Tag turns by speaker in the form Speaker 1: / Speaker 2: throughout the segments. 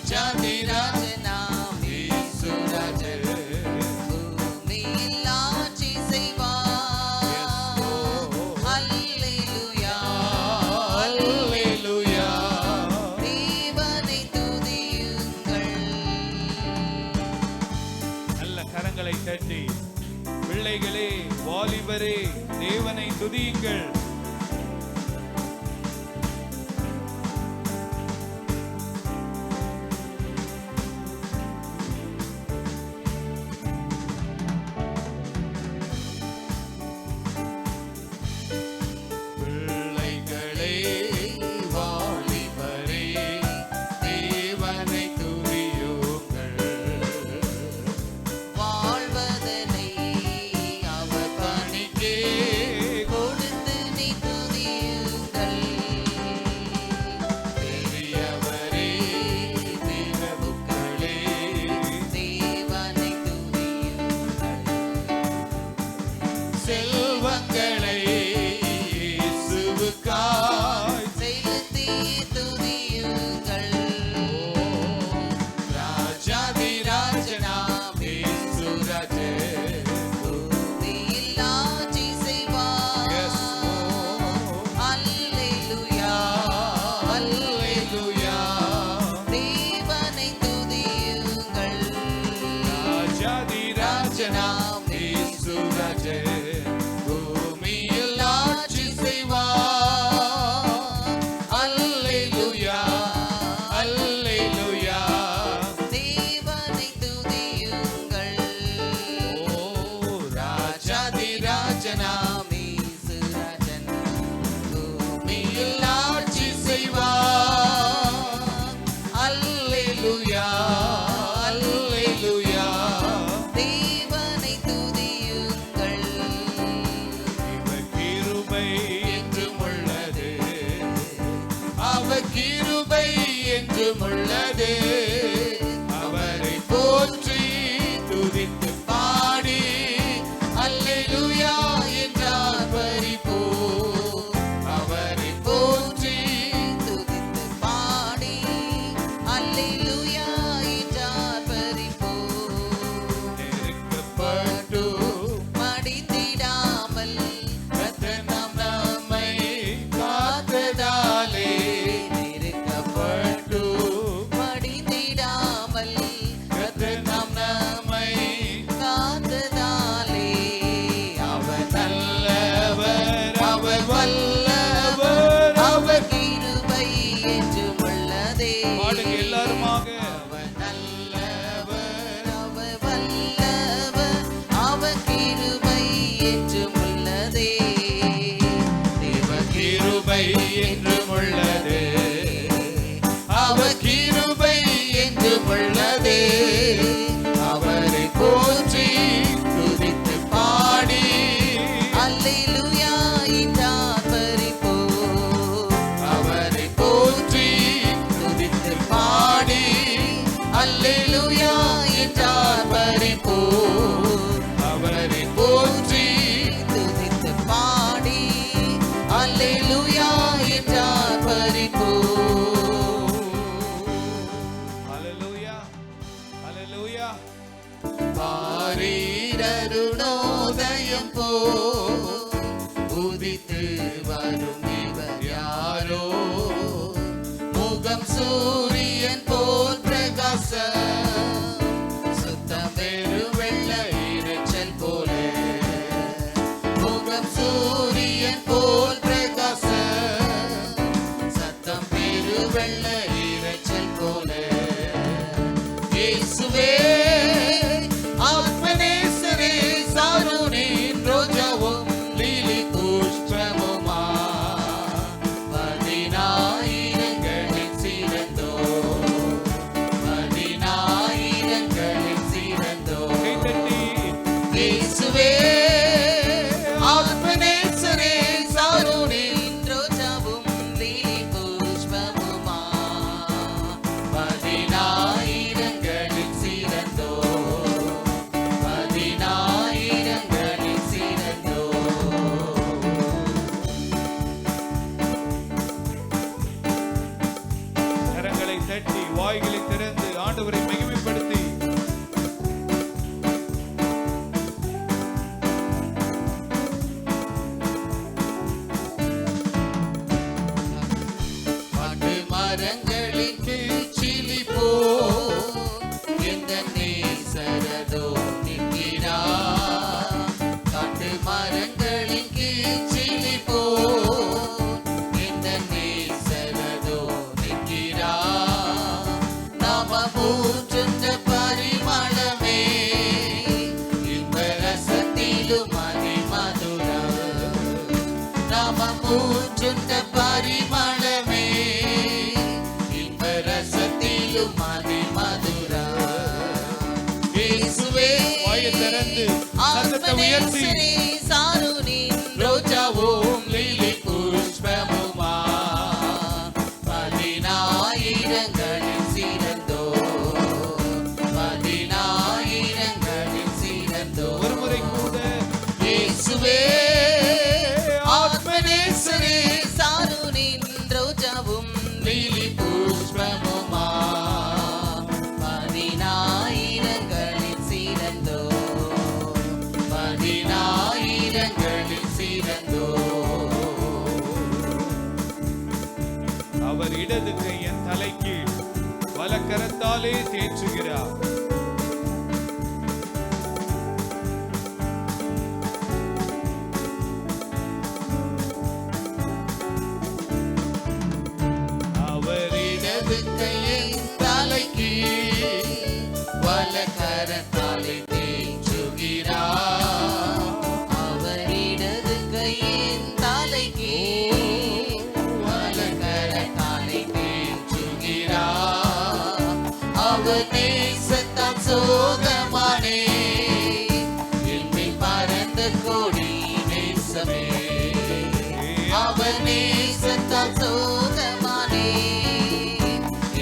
Speaker 1: ராஜாதிராஜனாம் இயேசு ராஜன் பூமியில் ஆட்சி செய்வார். அல்லேலூயா அல்லேலூயா தேவனை துதியுங்கள்.
Speaker 2: நல்ல கரங்களை தட்டி பிள்ளைகளே, வாலிபரே, தேவனை துதியுங்கள்.
Speaker 1: உள்ளது அவரை போற்றி துதித்து பாடி அல்லேலூயா என்றார் பரிபூ. அவரை போற்றி துதித்து பாடி அல்லேலூயா என்றார் பரிபூ. நெருக்கப்பட்டு மடிந்திடாமல் கர்த்தர் நம்மை காத்ததாலே என்றும் உள்ளதே. அவர் கிருபை என்றும் உள்ளதே. அவரை போற்றி துதித்து பாடி அல்லேலூயா என்றார் பரிபூ. அவரை போற்றி துதித்து பாடி அல்லேலூயா என்றார் பரிபூ. அவரை போற்றி துதித்து பாடி அல்லேலூயா என்றார் பரிபூ.
Speaker 2: ஹல்லேலூயா ஹல்லேலூயா.
Speaker 1: பாரிடருணோதயம் போ உதித்து வரும் இவர் யாரோ. முகம் சூரியன் போல் பிரகாச சுத்தம் பெரு வெள்ள இரைச்சல் போல. முகம் சூரியன் போல் பிரகாச சத்தம் பெரு வெள்ள இரைச்சல் போல. இயேசுவே ஆத்மநேசரே சாரோனின் ரோஜாவும் லீலி புஷ்பமுமா. பதினாயிரங்களில் சிறந்தோ பதினாயிரங்களில் சிறந்தோ. இயேசுவே ஆத்மநேசரே சாரோனின் ரோஜாவும் லீலி புஷ்பமுமா. பதினாயிரங்களில் சிறந்தோ
Speaker 2: ஆண்டவரை மகிமைப்படுத்தி
Speaker 1: காட்டு மரங்களின் கிச்சிலி போ எந்த நேசரதோ நிற்கிறார். காட்டு மரங்களின் கிச்சிலி போ எந்த நேசரதோ நிற்கிறார். நாம மூச்சுந்த பரிமளமே இன்ப ரசத்திலும் அதிமதுரம். நாம மூச்சுந்த பரிமளமே இன்ப ரசத்திலும் அதிமதுரம். இயேசுவே
Speaker 2: வாயை திறந்து சத்தத்தை உயர்த்தி
Speaker 1: ஆத்மநேசரே சாருனின் ரோஜாவும் லிலி புஷ்பமுமா பதினாயிரங்களில் சிறந்தோ பதினாயிரங்களில் சிறந்தோ.
Speaker 2: ஒரு முறை கூட
Speaker 1: இயேசுவே ஆத்மநேசரே சாருனின் ரோஜாவும் லிலி புஷ்பமுமா பதினாயிரங்களில் சிறந்தோ பதினாயிரங்களில் சிறந்தோ.
Speaker 2: அவர் இடது கை என் தலைக்கு வலக்கரத்தாலே தேற்றுகிறார். அவர்
Speaker 1: இடது கையை தலைக்கு வலக்கரத்தாலே தேற்றுகிறார். அவர் இடது கையின் தலைக்கு வலக்கரத்தாலே தேற்றுகிறார். அவர் நேசத்தால் சோகமானே என்மேல் பறந்த கொடி நேசமே. அவர் நேசத்தால் சோகமானே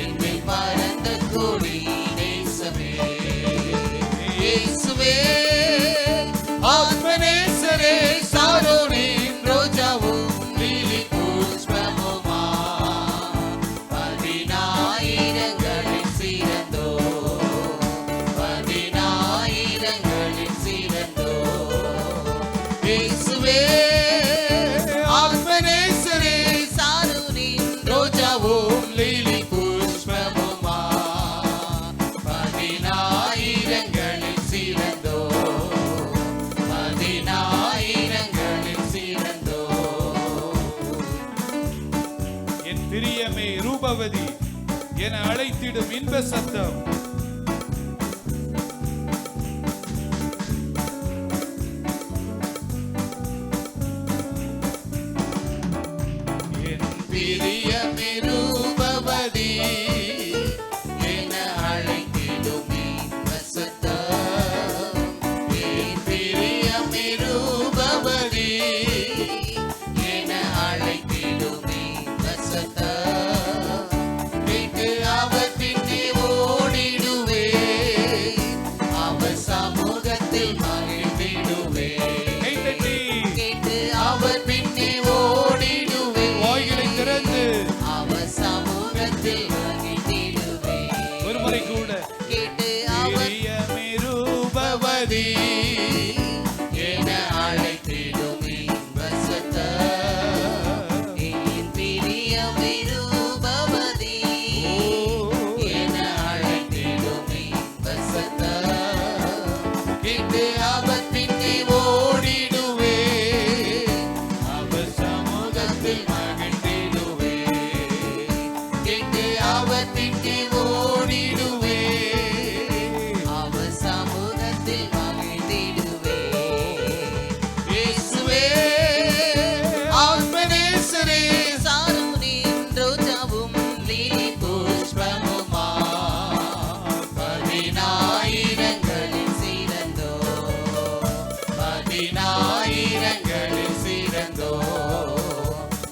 Speaker 1: என்மேல் பறந்த கொடி நேசமே. இயேசுவே ஆத்மநேசரே சாரோனின் ரோஜாவும் லிலி புஷ்பமுமா பதினாயிரங்களில் சிறந்தோ பதினாயிரங்களில் சிறந்தோ. இயேசுவே ஆத்மநேசரே சாருனின் ரோஜாவும் லிலி புஷ்பமுமா பதினாயிரங்களில் சிறந்தோ பதினாயிரங்களில் சிறந்தோ.
Speaker 2: என் பிரியமே ரூபவதி என அழைத்திடும் இன்ப சத்தம். என்
Speaker 1: பிரியமே ரூபவதி என அழைத்திடும் இன்ப சத்தம். என் பிரியமே ரூபவதி என அழைத்திடும் இன்ப சத்தம். கேட்டு அவர் பின்னே ஓடிடுவே அவர் சமூகத்தில் மகிழ்ந்திடுவே.
Speaker 2: கைத்தட்டி
Speaker 1: கேட்டு அவர் பின்னே ஓடிடுவே
Speaker 2: வாய்களை திறந்து
Speaker 1: அவர் சமூகத்தில் மகிழ்ந்திடுவே.
Speaker 2: ஒரு முறை கூட
Speaker 1: கேட்டு அவர்
Speaker 2: பிரியமே ரூபவதி
Speaker 1: என அழைத்திடும் இன்ப சத்தம். என் பிரியமே ரூபவதி என அழைத்திடும் இன்ப சத்தம். கேட்டு அவர் பின்னே ஓடிடுவே அவர் சமூகத்தில் மகிழ்ந்திடுவே. கேட்டு அவர் பின்னே ஓடிடுவே அவர் சமூகத்தில் மகிழ்ந்திடுவே. இயேசுவே ஆத்மநேசரே சாருனின் ரோஜாவும் லிலி புஷ்பமுமா பதினாயிரங்களில் சிறந்தோ பதினாயிரங்களில் சிறந்தோ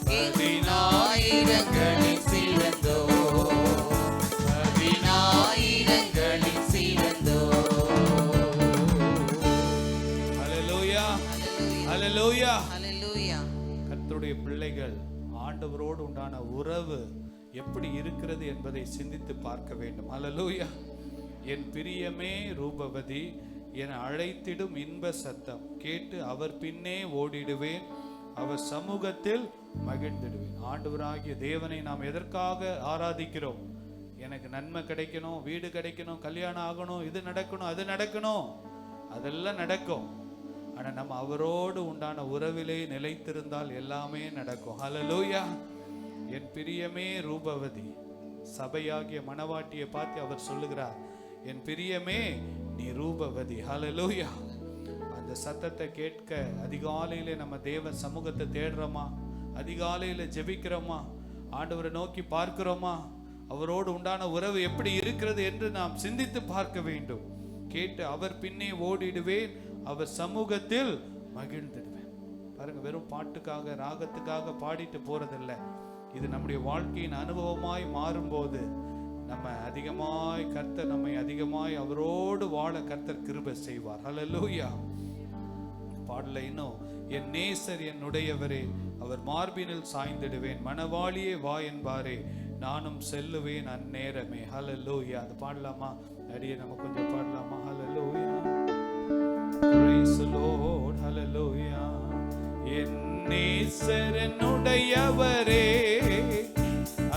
Speaker 1: பதினாயிரங்களில் சிறந்தோ பதினாயிரங்களில் சிறந்தோ.
Speaker 2: ஹல்லேலூயா
Speaker 1: ஹல்லேலூயா
Speaker 2: ஹல்லேலூயா.
Speaker 1: ஹல்லேலூயா.
Speaker 2: கர்த்தருடைய பிள்ளைகள் ஆண்டவரோடு உண்டான உறவு எப்படி இருக்கிறது என்பதை சிந்தித்து பார்க்க வேண்டும். ஹல்லேலூயா. என் பிரியமே ரூபவதி, என அழைத்திடும் இன்ப சத்தம் கேட்டு அவர் பின்னே ஓடிடுவேன், அவர் சமூகத்தில் மகிழ்ந்திடுவேன். ஆண்டவராகிய தேவனை நாம் எதற்காக ஆராதிக்கிறோம்? எனக்கு நன்மை கிடைக்கணும், வீடு கிடைக்கணும், கல்யாணம் ஆகணும், இது நடக்கணும், அது நடக்கணும், அதெல்லாம் நடக்கும். ஆனா நம்ம அவரோடு உண்டான உறவிலே நிலைத்திருந்தால் எல்லாமே நடக்கும். ஹல்லேலூயா. என் பிரியமே ரூபவதி, சபையாகிய மணவாட்டியை பார்த்து அவர் சொல்லுகிறார், என் பிரியமே நீ ரூபவதி. ஹல்லேலூயா. அந்த சத்தத்தை கேட்க அதிகாலையில நம்ம தேவ சமூகத்தை தேடுறோமா? அதிகாலையில ஜெபிக்கிறோமா? ஆண்டவரை நோக்கி பார்க்கிறோமா? அவரோடு உண்டான உறவு எப்படி இருக்கிறது என்று நாம் சிந்தித்து பார்க்க வேண்டும். கேட்டு அவர் பின்னே ஓடிடுவேன், அவர் சமூகத்தில் மகிழ்ந்திடுவேன். பாருங்க, வெறும் பாட்டுக்காக ராகத்துக்காக பாடிட்டு போறதில்லை. இது நம்முடைய வாழ்க்கையின் அனுபவமாய் மாறும்போது நம்ம அதிகமாய் கர்த்தர் நம்மை அதிகமாய் அவரோடு வாழ கர்த்தர் கிருபை செய்வார். ஹல்லேலூயா. பாடல இன்னும், என் நேசர் என்னுடையவரே, அவர் மார்பினில் சாய்ந்திடுவேன், மணவாளியே வா என்பாரே, நானும் செல்லுவேன் அந்நேரமே. ஹல்லேலூயா. அது பாடலாமா? அடியே நம்ம கொஞ்சம் பாடலாமா? ஹல்லேலூயா. Praise the Lord. Hallelujah. என் நேசர் என்னுடையவரே,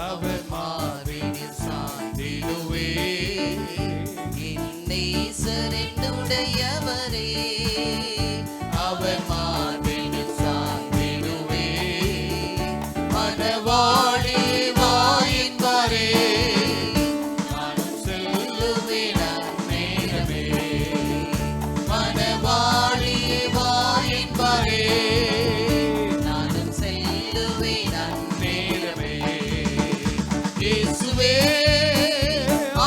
Speaker 2: அவர்
Speaker 1: மார்பினில் சாய்ந்திடுவேன், என் நேசர் என்னுடையவரே, அவர் மார்பினில் சாய்ந்திடுவேன், மணவாளி வா என்பாரே, நானும் செல்லுவேன் அந்நேரமே, மணவாளி வா என்பாரே, நானும் செல்லுவேன் அந்நேரமே. இயேசுவே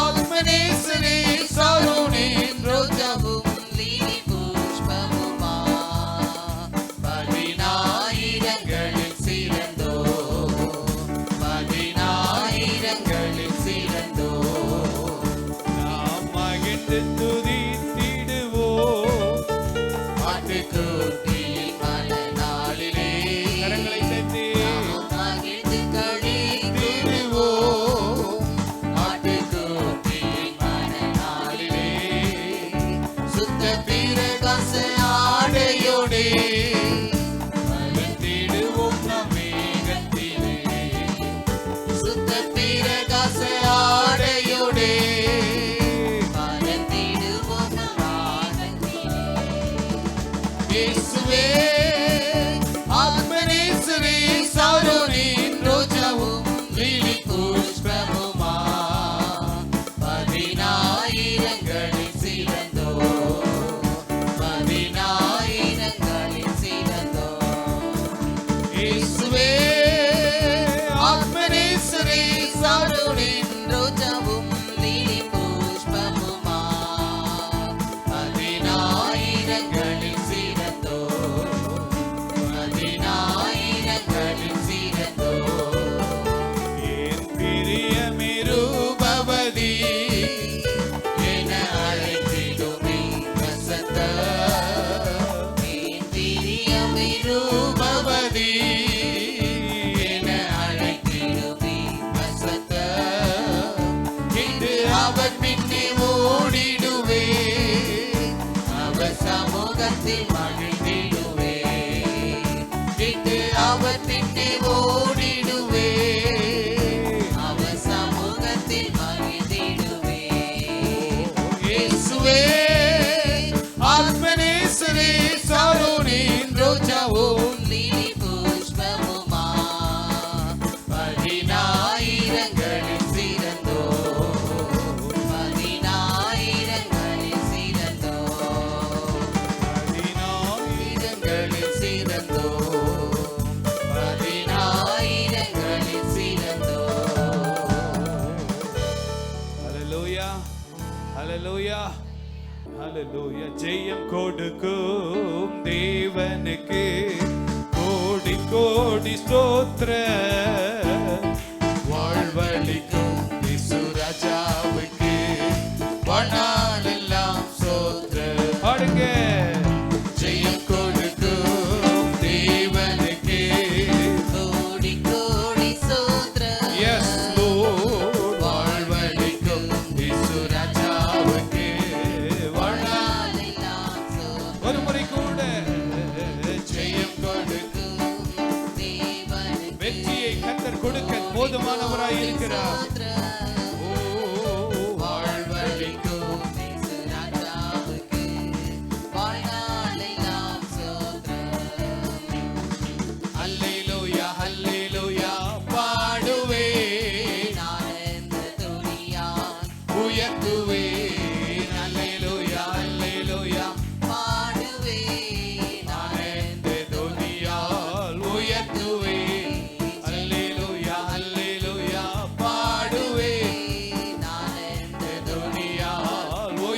Speaker 1: ஆத்மநேசரே, சாரோனின் ரோஜாவும் லீலி புஷ்பமுமா, பதினாயிரங்களில் சிறந்தோ, பதினாயிரங்களில் சிறந்தோ,
Speaker 2: நாம் மகிழ்ந்து துதித்திடுவோம்,
Speaker 1: ஆட்டுக்குட்டியின் மணநாளிலே
Speaker 2: கரங்களை தட்டி
Speaker 1: நாம் மகிழ்ந்து களித்திடுவோம், ஆட்டுக்குட்டியின் மணநாளிலே சுத்த பிரகாச ஆடையோடே
Speaker 2: மகிழ்ந்திடுவோம் நம் மேகத்திலே,
Speaker 1: சுத்த பிரகாச ஆடையோடே பறந்திடுவோம் நம் வானத்திலே. இயேசுவே ஆத்மநேசரே, சாரோனின் ரோஜாவும் லீலி புஷ்பமுமா, பதினாயிரங்களில் சிறந்தோ, பதினாயிரங்களில் சிறந்தோ. இயேசுவே ஆத்மநேசரே, சாரோனின் ரோஜாவும் லீலி புஷ்பமுமா, பதினாயிரங்களில் சிறந்தோ, பதினாயிரங்களில் சிறந்தோ.
Speaker 2: என் பிரியமே ரூபவதி,
Speaker 1: என அழைத்திடுமே வசந்தம், என் பிரியமே ரூபவதி, என அழைத்திடுமே வசந்தம், இன்று அவர் பின்னே ஓடிடுவே, அவர் சமூகத்தில் மகிழ்ந்திடுவே, இன்று அவர் பின்னே ஓடிடுவே, அவர் சமூகத்தில் மகிழ்ந்திடுவே. இயேசுவே ஆத்மநேசரே, சாரோனின் ரோஜாவும் லீலி புஷ்பமுமா, பதினாயிரங்களில் சிறந்தோ, பதினாயிரங்களில் சிறந்தோ, பதினாயிரங்களில் சிறந்தோ, பதினாயிரங்களில் சிறந்தோ.
Speaker 2: ஹல்லேலூயா. ஹல்லேலூயா. ஹல்லேலூயா. ஜெயம் கொடுக்கும் தேவனுக்கு கோடி கோடி ஸ்தோத்திரம்,
Speaker 1: வாழ்வளிக்கும் இயேசு ராஜாவுக்கு வாழ்நாளெல்லாம் ஸ்தோத்திரம்.
Speaker 2: பாடுங்க.
Speaker 1: ஜெயம் கொடுக்கும் தேவனுக்கு கோடி கோடி ஸ்தோத்திரம்.
Speaker 2: Yes, Lord.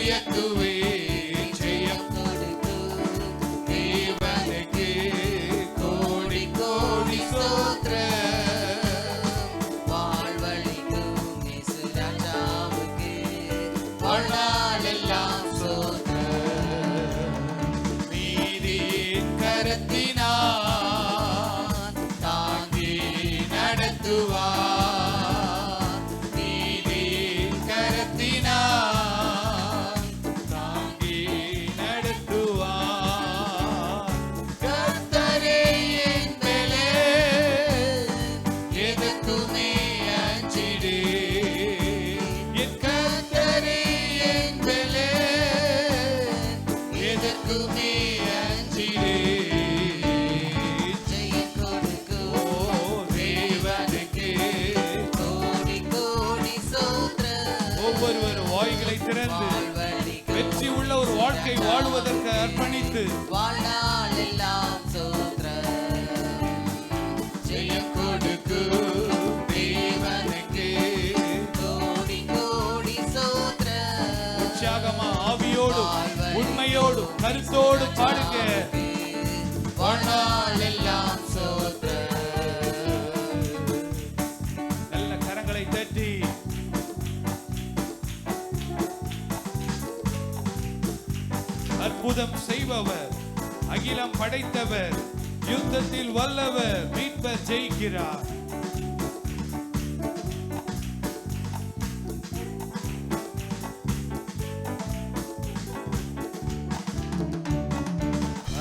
Speaker 2: உயர்த்துவே ஜெயம்
Speaker 1: கொடுக்கும்
Speaker 2: தேவனுக்கு கோடி கோடி ஸ்தோத்திரம்.
Speaker 1: வாழ்வழிக்கும் இயேசு ராஜாவுக்கு வாழ்நாளெல்லாம் ஸ்தோத்திரம்.
Speaker 2: நீதியின் கரத்தினார் தாங்கி நடத்துவார். நீதியின் கரத்தினார் தாங்கி நடத்துவார்.
Speaker 1: கர்த்தரே என் பெலன்,
Speaker 2: எதற்குமே அஞ்சிடே. என்
Speaker 1: கர்த்தரே என் பெலன்,
Speaker 2: எதற்குமே அஞ்சிடே.
Speaker 1: ஜெயம்
Speaker 2: ஓ
Speaker 1: கொடுக்கும்
Speaker 2: தேவனுக்கே
Speaker 1: கோடி கோடி ஸ்தோத்திரம்.
Speaker 2: ஒவ்வொருவர் வாய்களை திறந்து
Speaker 1: வாழ்வழிக்கும்
Speaker 2: வெற்றி உள்ள ஒரு வாழ்க்கை வாழுவதற்கு அர்ப்பணித்து
Speaker 1: வாழ்நாளெல்லாம் ஸ்தோத்திரம்.
Speaker 2: ஜெயம் கொடுக்கும் தேவனுக்கே
Speaker 1: கோடி கோடி ஸ்தோத்திரம்.
Speaker 2: உற்சாகமா ஆவியோடும் உண்மையோடும் கருத்தோடும் பாடுங்க.
Speaker 1: வாழ்நாளெல்லாம் ஸ்தோத்திரம்.
Speaker 2: நல்ல கரங்களை தட்டி அற்புதம் செய்பவர், அகிலம் படைத்தவர், யுத்தத்தில் வல்லவர், மீட்பர் ஜெயிக்கிறார்.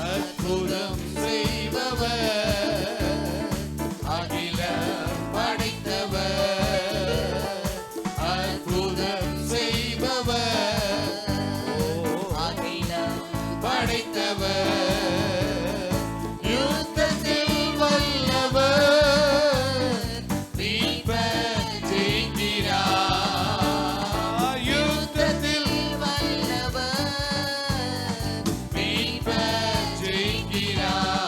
Speaker 2: அற்புதம் செய்பவர், அகிலம் படைத்தவர், அற்புதம் செய்பவர்,
Speaker 1: அகிலம்
Speaker 2: படைத்தவர், யுத்தத்தில் வல்லவர், மீட்பர் ஜெயிக்கிறார். யுத்தத்தில்
Speaker 1: வல்லவர்,
Speaker 2: மீட்பர் ஜெயிக்கிறார்.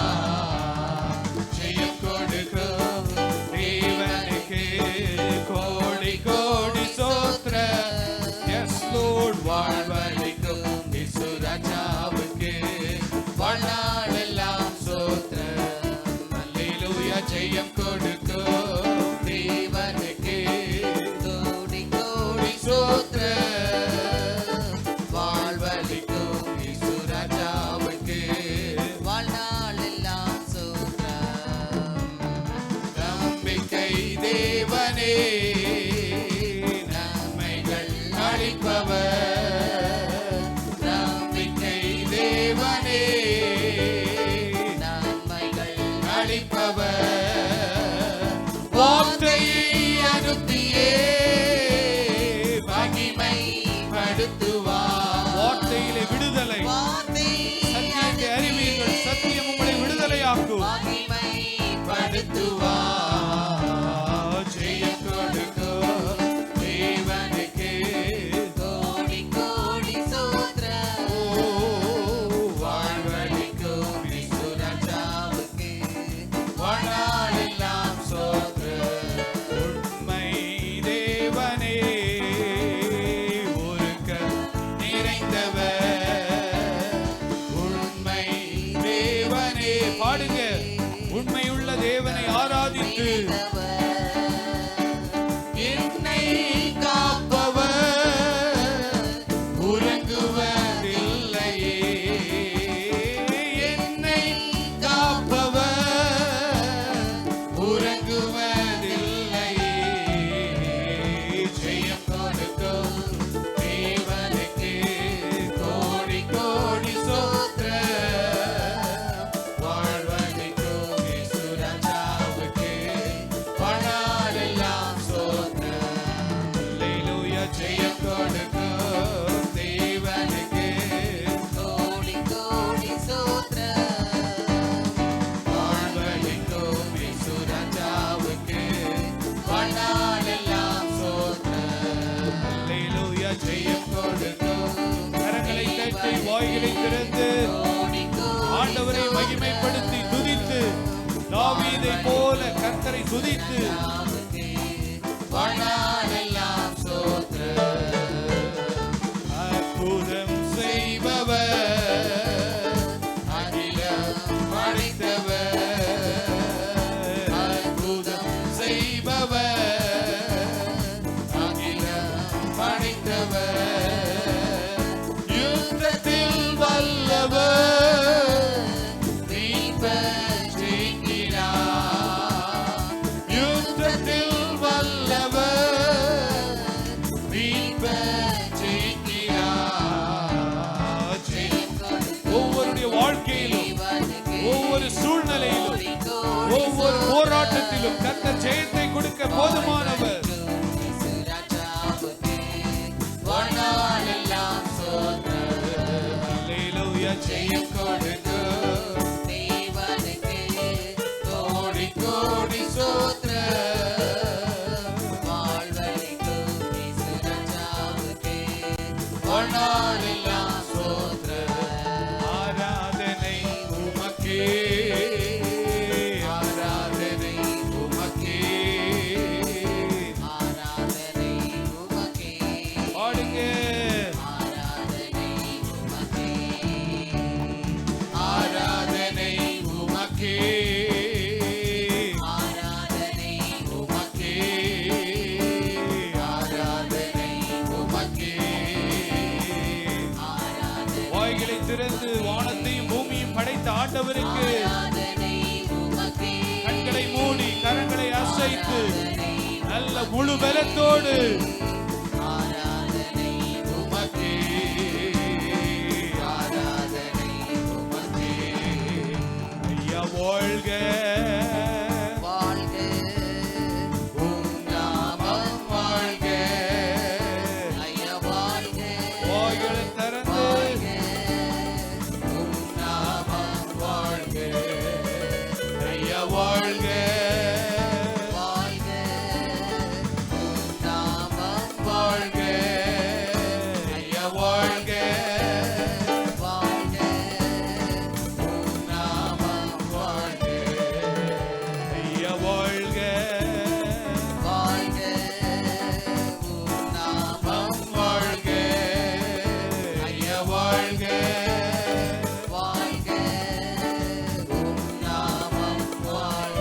Speaker 2: ஜெயம் கொடுக்கும் தேவனுக்கே கோடி கோடி ஸ்தோத்திரம். Yes, Lord. வாழ்வழிக்கும் இயேசு ராஜாவுக்கு வாழ்நாளெல்லாம் ஸ்தோத்திரம். அல்லேலூயா. ஜெயம் கொடுக்கும் தேவனுக்கு
Speaker 1: கோடி கோடி
Speaker 2: ஸ்தோத்திரம். வாழ்வழிக்கும் இயேசு ராஜாவுக்கு
Speaker 1: வாழ்நாளெல்லாம் ஸ்தோத்திரம்.
Speaker 2: நம்பிக்கை தேவனே, நன்மைகள் அளிப்பவர். நம்பிக்கை தேவனே,
Speaker 1: நன்மைகள்
Speaker 2: அளிப்பவர். வார்த்தையை அனுப்பியே மகிமைப்படுத்துவார். வார்த்தையிலே விடுதலை. சத்தியத்தை அறிவீர்கள், சத்தியம் உங்களை விடுதலையாக்கும். படுத்துவார். ஜெயம் கொடுக்கும் தேவனுக்கே
Speaker 1: கோடி கோடி ஸ்தோத்திரம்.
Speaker 2: ஓ வாழ்வழிக்கும் இயேசு ராஜாவுக்கு வாழ்நாளெல்லாம் ஸ்தோத்திரம். உண்மை தேவனே, ஒருக்கல் நிறைந்தவர். உண்மை தேவனே, பாடுங்க. உண்மையுள்ள தேவனை ஆராதித்து என்னை காப்பவர் உறங்குவதில்லையே. என்னை காப்பவர் உறங்குவதில்லையே. ஜெயம் கொடுக்கும் தேவனுக்கு கோடி கோடி ஸ்தோத்திரம். வாழ்வழிக்கும் இயேசு ராஜாவுக்கு வாழ்நாளெல்லாம் ஸ்தோத்திரம். அல்லேலூயா. ஜெயம் கொடுக்கும் தேவனுக்கு
Speaker 1: கோடி கோடி ஸ்தோத்திரம்.
Speaker 2: வாழ்வழிக்கும் இயேசு ராஜாவுக்கு வாழ்நாளெல்லாம் ஸ்தோத்திரம். அல்லேலூயா. ஜெயம் கொடுக்கும். கரங்களை தட்டி வாய்களை திறந்து
Speaker 1: கோடி கோடி
Speaker 2: ஆண்டவரை மகிமைப்படுத்தி துதித்து, தாவீதை போல கர்த்தரை துதித்து
Speaker 1: ராஜாவுக்கு
Speaker 2: வாழ்நாளெல்லாம் ஸ்தோத்திரம். அற்புதம் செய்பவர்,
Speaker 1: அகிலம் படைத்தவர்,
Speaker 2: அற்புதம் செய்பவர்,
Speaker 1: அகிலம் படைத்தவர்,
Speaker 2: யுத்தத்தில் வல்லவர்,
Speaker 1: மீட்பர் ஜெயிக்கிறார்.
Speaker 2: யுத்தத்தில் வல்லவர்,
Speaker 1: மீட்பர் ஜெயிக்கிறார்.
Speaker 2: ஜெயம் ஒவ்வொருடைய வாழ்க்கையிலும்,
Speaker 1: தேவனுக்கு
Speaker 2: ஒவ்வொரு சூழ்நிலையிலும்,
Speaker 1: கோடி கோடி
Speaker 2: ஒவ்வொரு போராட்டத்திலும் கர்த்தர் ஜெயத்தை கொடுக்க போதுமானவர்.
Speaker 1: இயேசு ராஜாவுக்கு வாழ்நாளெல்லாம் ஸ்தோத்திரம்.
Speaker 2: அல்லேலூயா, ஜெயம் கொடுக்கும்
Speaker 1: தேவனுக்கு கோடி கோடி ஸ்தோத்திரம். வாழ்வளிக்கும் இயேசு ராஜாவுக்கு வாழ்நாளெல்லாம் ஸ்தோத்திரம்.
Speaker 2: ஆராதனை உமக்கே, ஆராதனை உமக்கே.
Speaker 1: ஆராதனை உமக்கே,
Speaker 2: பாடுங்க.
Speaker 1: ஆராதனை உமக்கே,
Speaker 2: ஆராதனை உமக்கே,
Speaker 1: ஆராதனை உமக்கே,
Speaker 2: ஆராதனை உமக்கே.
Speaker 1: ஆராதனை
Speaker 2: வாய்களை திறந்து வானத்தையும் பூமியும் படைத்த ஆண்டவருக்கு
Speaker 1: ஆராதனை உமக்கே,
Speaker 2: கண்களை மூடி கரங்களை அசைத்து நல்ல முழு பலத்தோடு
Speaker 1: ஆராதனை
Speaker 2: உமக்கே, ஆராதனை உமக்கே. ஐயா வாழ்க,
Speaker 1: வாழ்க, உம் நாமம்
Speaker 2: வாழ்க.
Speaker 1: ஐயா வாழ்க,
Speaker 2: வாய்களை திறந்து
Speaker 1: வாழ்க, உம் நாமம்
Speaker 2: வாழ்க, ஐயா வாழ்க,
Speaker 1: வாழ்க, உம் நாமம்
Speaker 2: வாழ்க, ஐயா வாழ்க,
Speaker 1: வாழ்க, உம் நாமம்
Speaker 2: வாழ்க, ஐயா வாழ்க,
Speaker 1: வாழ்க, உம் நாமம்
Speaker 2: வாழ்க, ஐயா வாழ்க.
Speaker 1: வாழ்க, உம் நாமம் வாழ்க.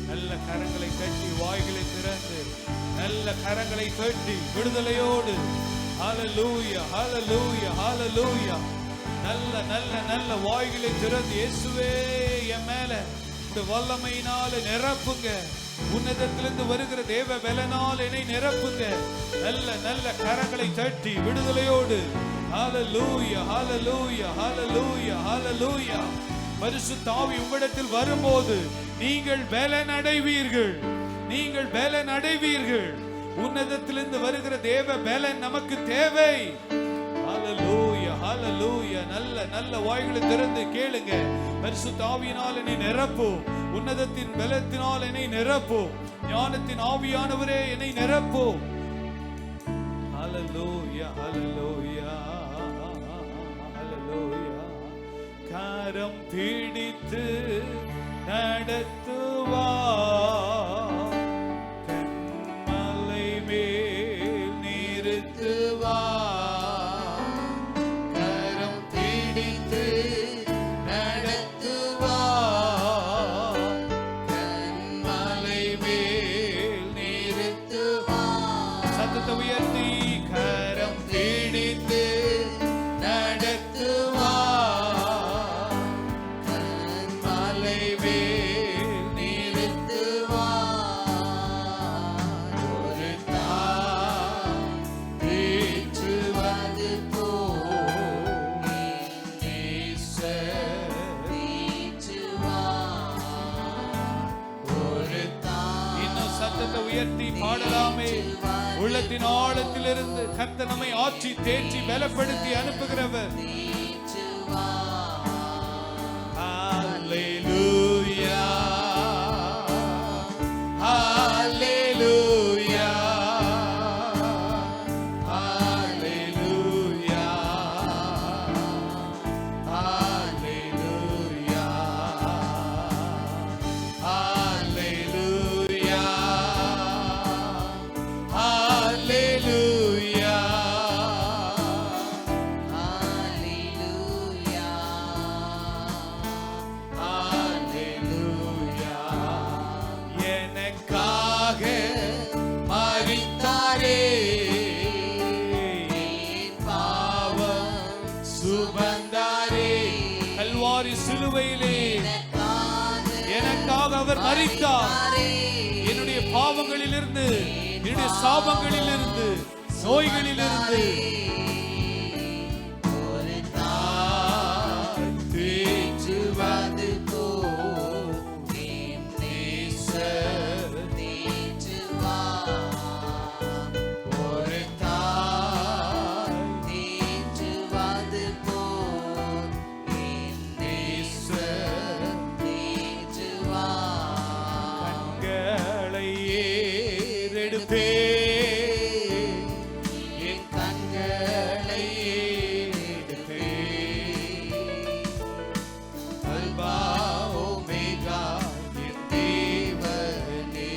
Speaker 2: நல்ல கரங்களை தட்டி வாய்களை திறந்து நல்ல கரங்களை தட்டி விடுதலையோடு ஹalleluya, ஹalleluya, ஹalleluya. நல்ல நல்ல நல்ல வாய்களை திறந்து இயேசுவே என் மேல இந்த வல்லமையினால நிரப்புங்க, உன்னதத்திலிருந்து வருகிற தேவ பலனால் என்னை நிரப்புங்க. நல்ல நல்ல கரங்களை தட்டி விடுதலையோடு ஹalleluya, ஹalleluya, ஹalleluya, ஹalleluya. பரிசுத்த ஆவி உங்களிடத்தில் வரும்போது நீங்கள் பலன் அடைவீர்கள், நீங்கள் பலன் அடைவீர்கள். உன்னதத்திலிருந்து வருகிற தேவ பலன் நமக்கு தேவை. ஹalleluya, ஹalleluya. நல்ல நல்ல வாய்களை திறந்து கேளுங்க. பரிசுத்த ஆவியினால் என்னை நிரப்பும், உன்னதத்தின் பலத்தினால் என்னை நிரப்பும், ஞானத்தின் ஆவியானவரே என்னை நிரப்பும். ஹalleluya, ஹalleluya, ஹalleluya. கரம் பிடித்து நடத்துவார், கண்மலை மேல் நிறுத்துவார். கரம் பிடித்து நடத்துவார், கண்மலை மேல் நிறுத்துவார். சத்தத்தை உயர்த்தி கரம் பிடித்து நடத்துவார், கண்மலை மேல் நிறுத்துவார். ஒரு தாய் தேற்றுவது போல் நேசர் ஒரு தாய். இன்னும் சத்தத்தை உயர்த்தி பாடலாமே. உள்ளத்தின் ஆழத்திலிருந்து கர்த்தர் நம்மை ஆற்றி தேற்றி பலப்படுத்தி அனுப்புகிறவர். ஹalleluya, ஹalleluya, ஹalleluya, ஹalleluya, ஹalleluya, ஹalleluya. கல்வாரி சிலுவையிலே எனக்காக அவர் மரித்தார். என்னுடைய பாவங்களிலிருந்து, என்னுடைய சாபங்களிலிருந்து, நோய்களிலிருந்து
Speaker 1: தேற்றுவது போல் என் நேசர் தேற்றுவார். ஒரு தாய் தேற்றுவது போல் என் நேசர் தேற்றுவார்.
Speaker 2: கண்களை ஏறெடுப்பே,
Speaker 1: என் கண்களை ஏறெடுப்பே. அல்பா ஒமேகா என் தேவனே,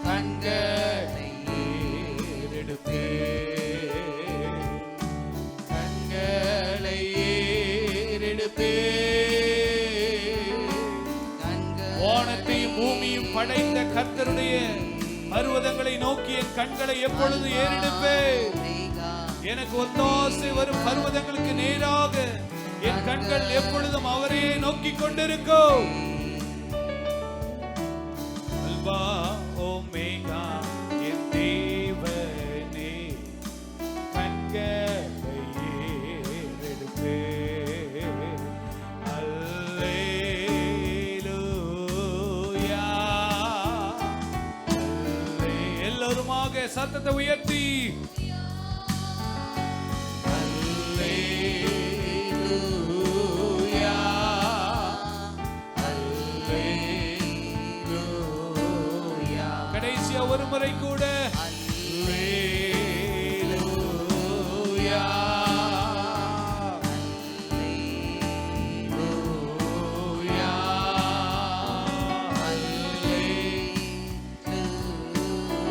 Speaker 1: கண்களை ஏறெடுப்பே. கண்களை ஏறெடுப்பே.
Speaker 2: வானத்தையும் பூமியும் படைத்த கர்த்தருடைய பர்வதங்களை நோக்கி என் கண்களை எப்பொழுது ஏறெடுப்பேன். எனக்கு ஒத்தாசை வரும் பர்வதங்களுக்கு நேராக என் கண்கள் எப்பொழுதும் அவரையே நோக்கி கொண்டிருக்கும். அல்பா ஓமேகா என் தேவனே, கண்களை ஏறெடுப்பேன். அல்லேலூயா. எல்லோருமாக சத்தத்தை உயர்த்தி
Speaker 1: அல்லேலூயா. அல்லேலூயா.
Speaker 2: கடைசியா ஒரு முறை கூட அல்லேலூயா.
Speaker 1: அல்லேலூயா.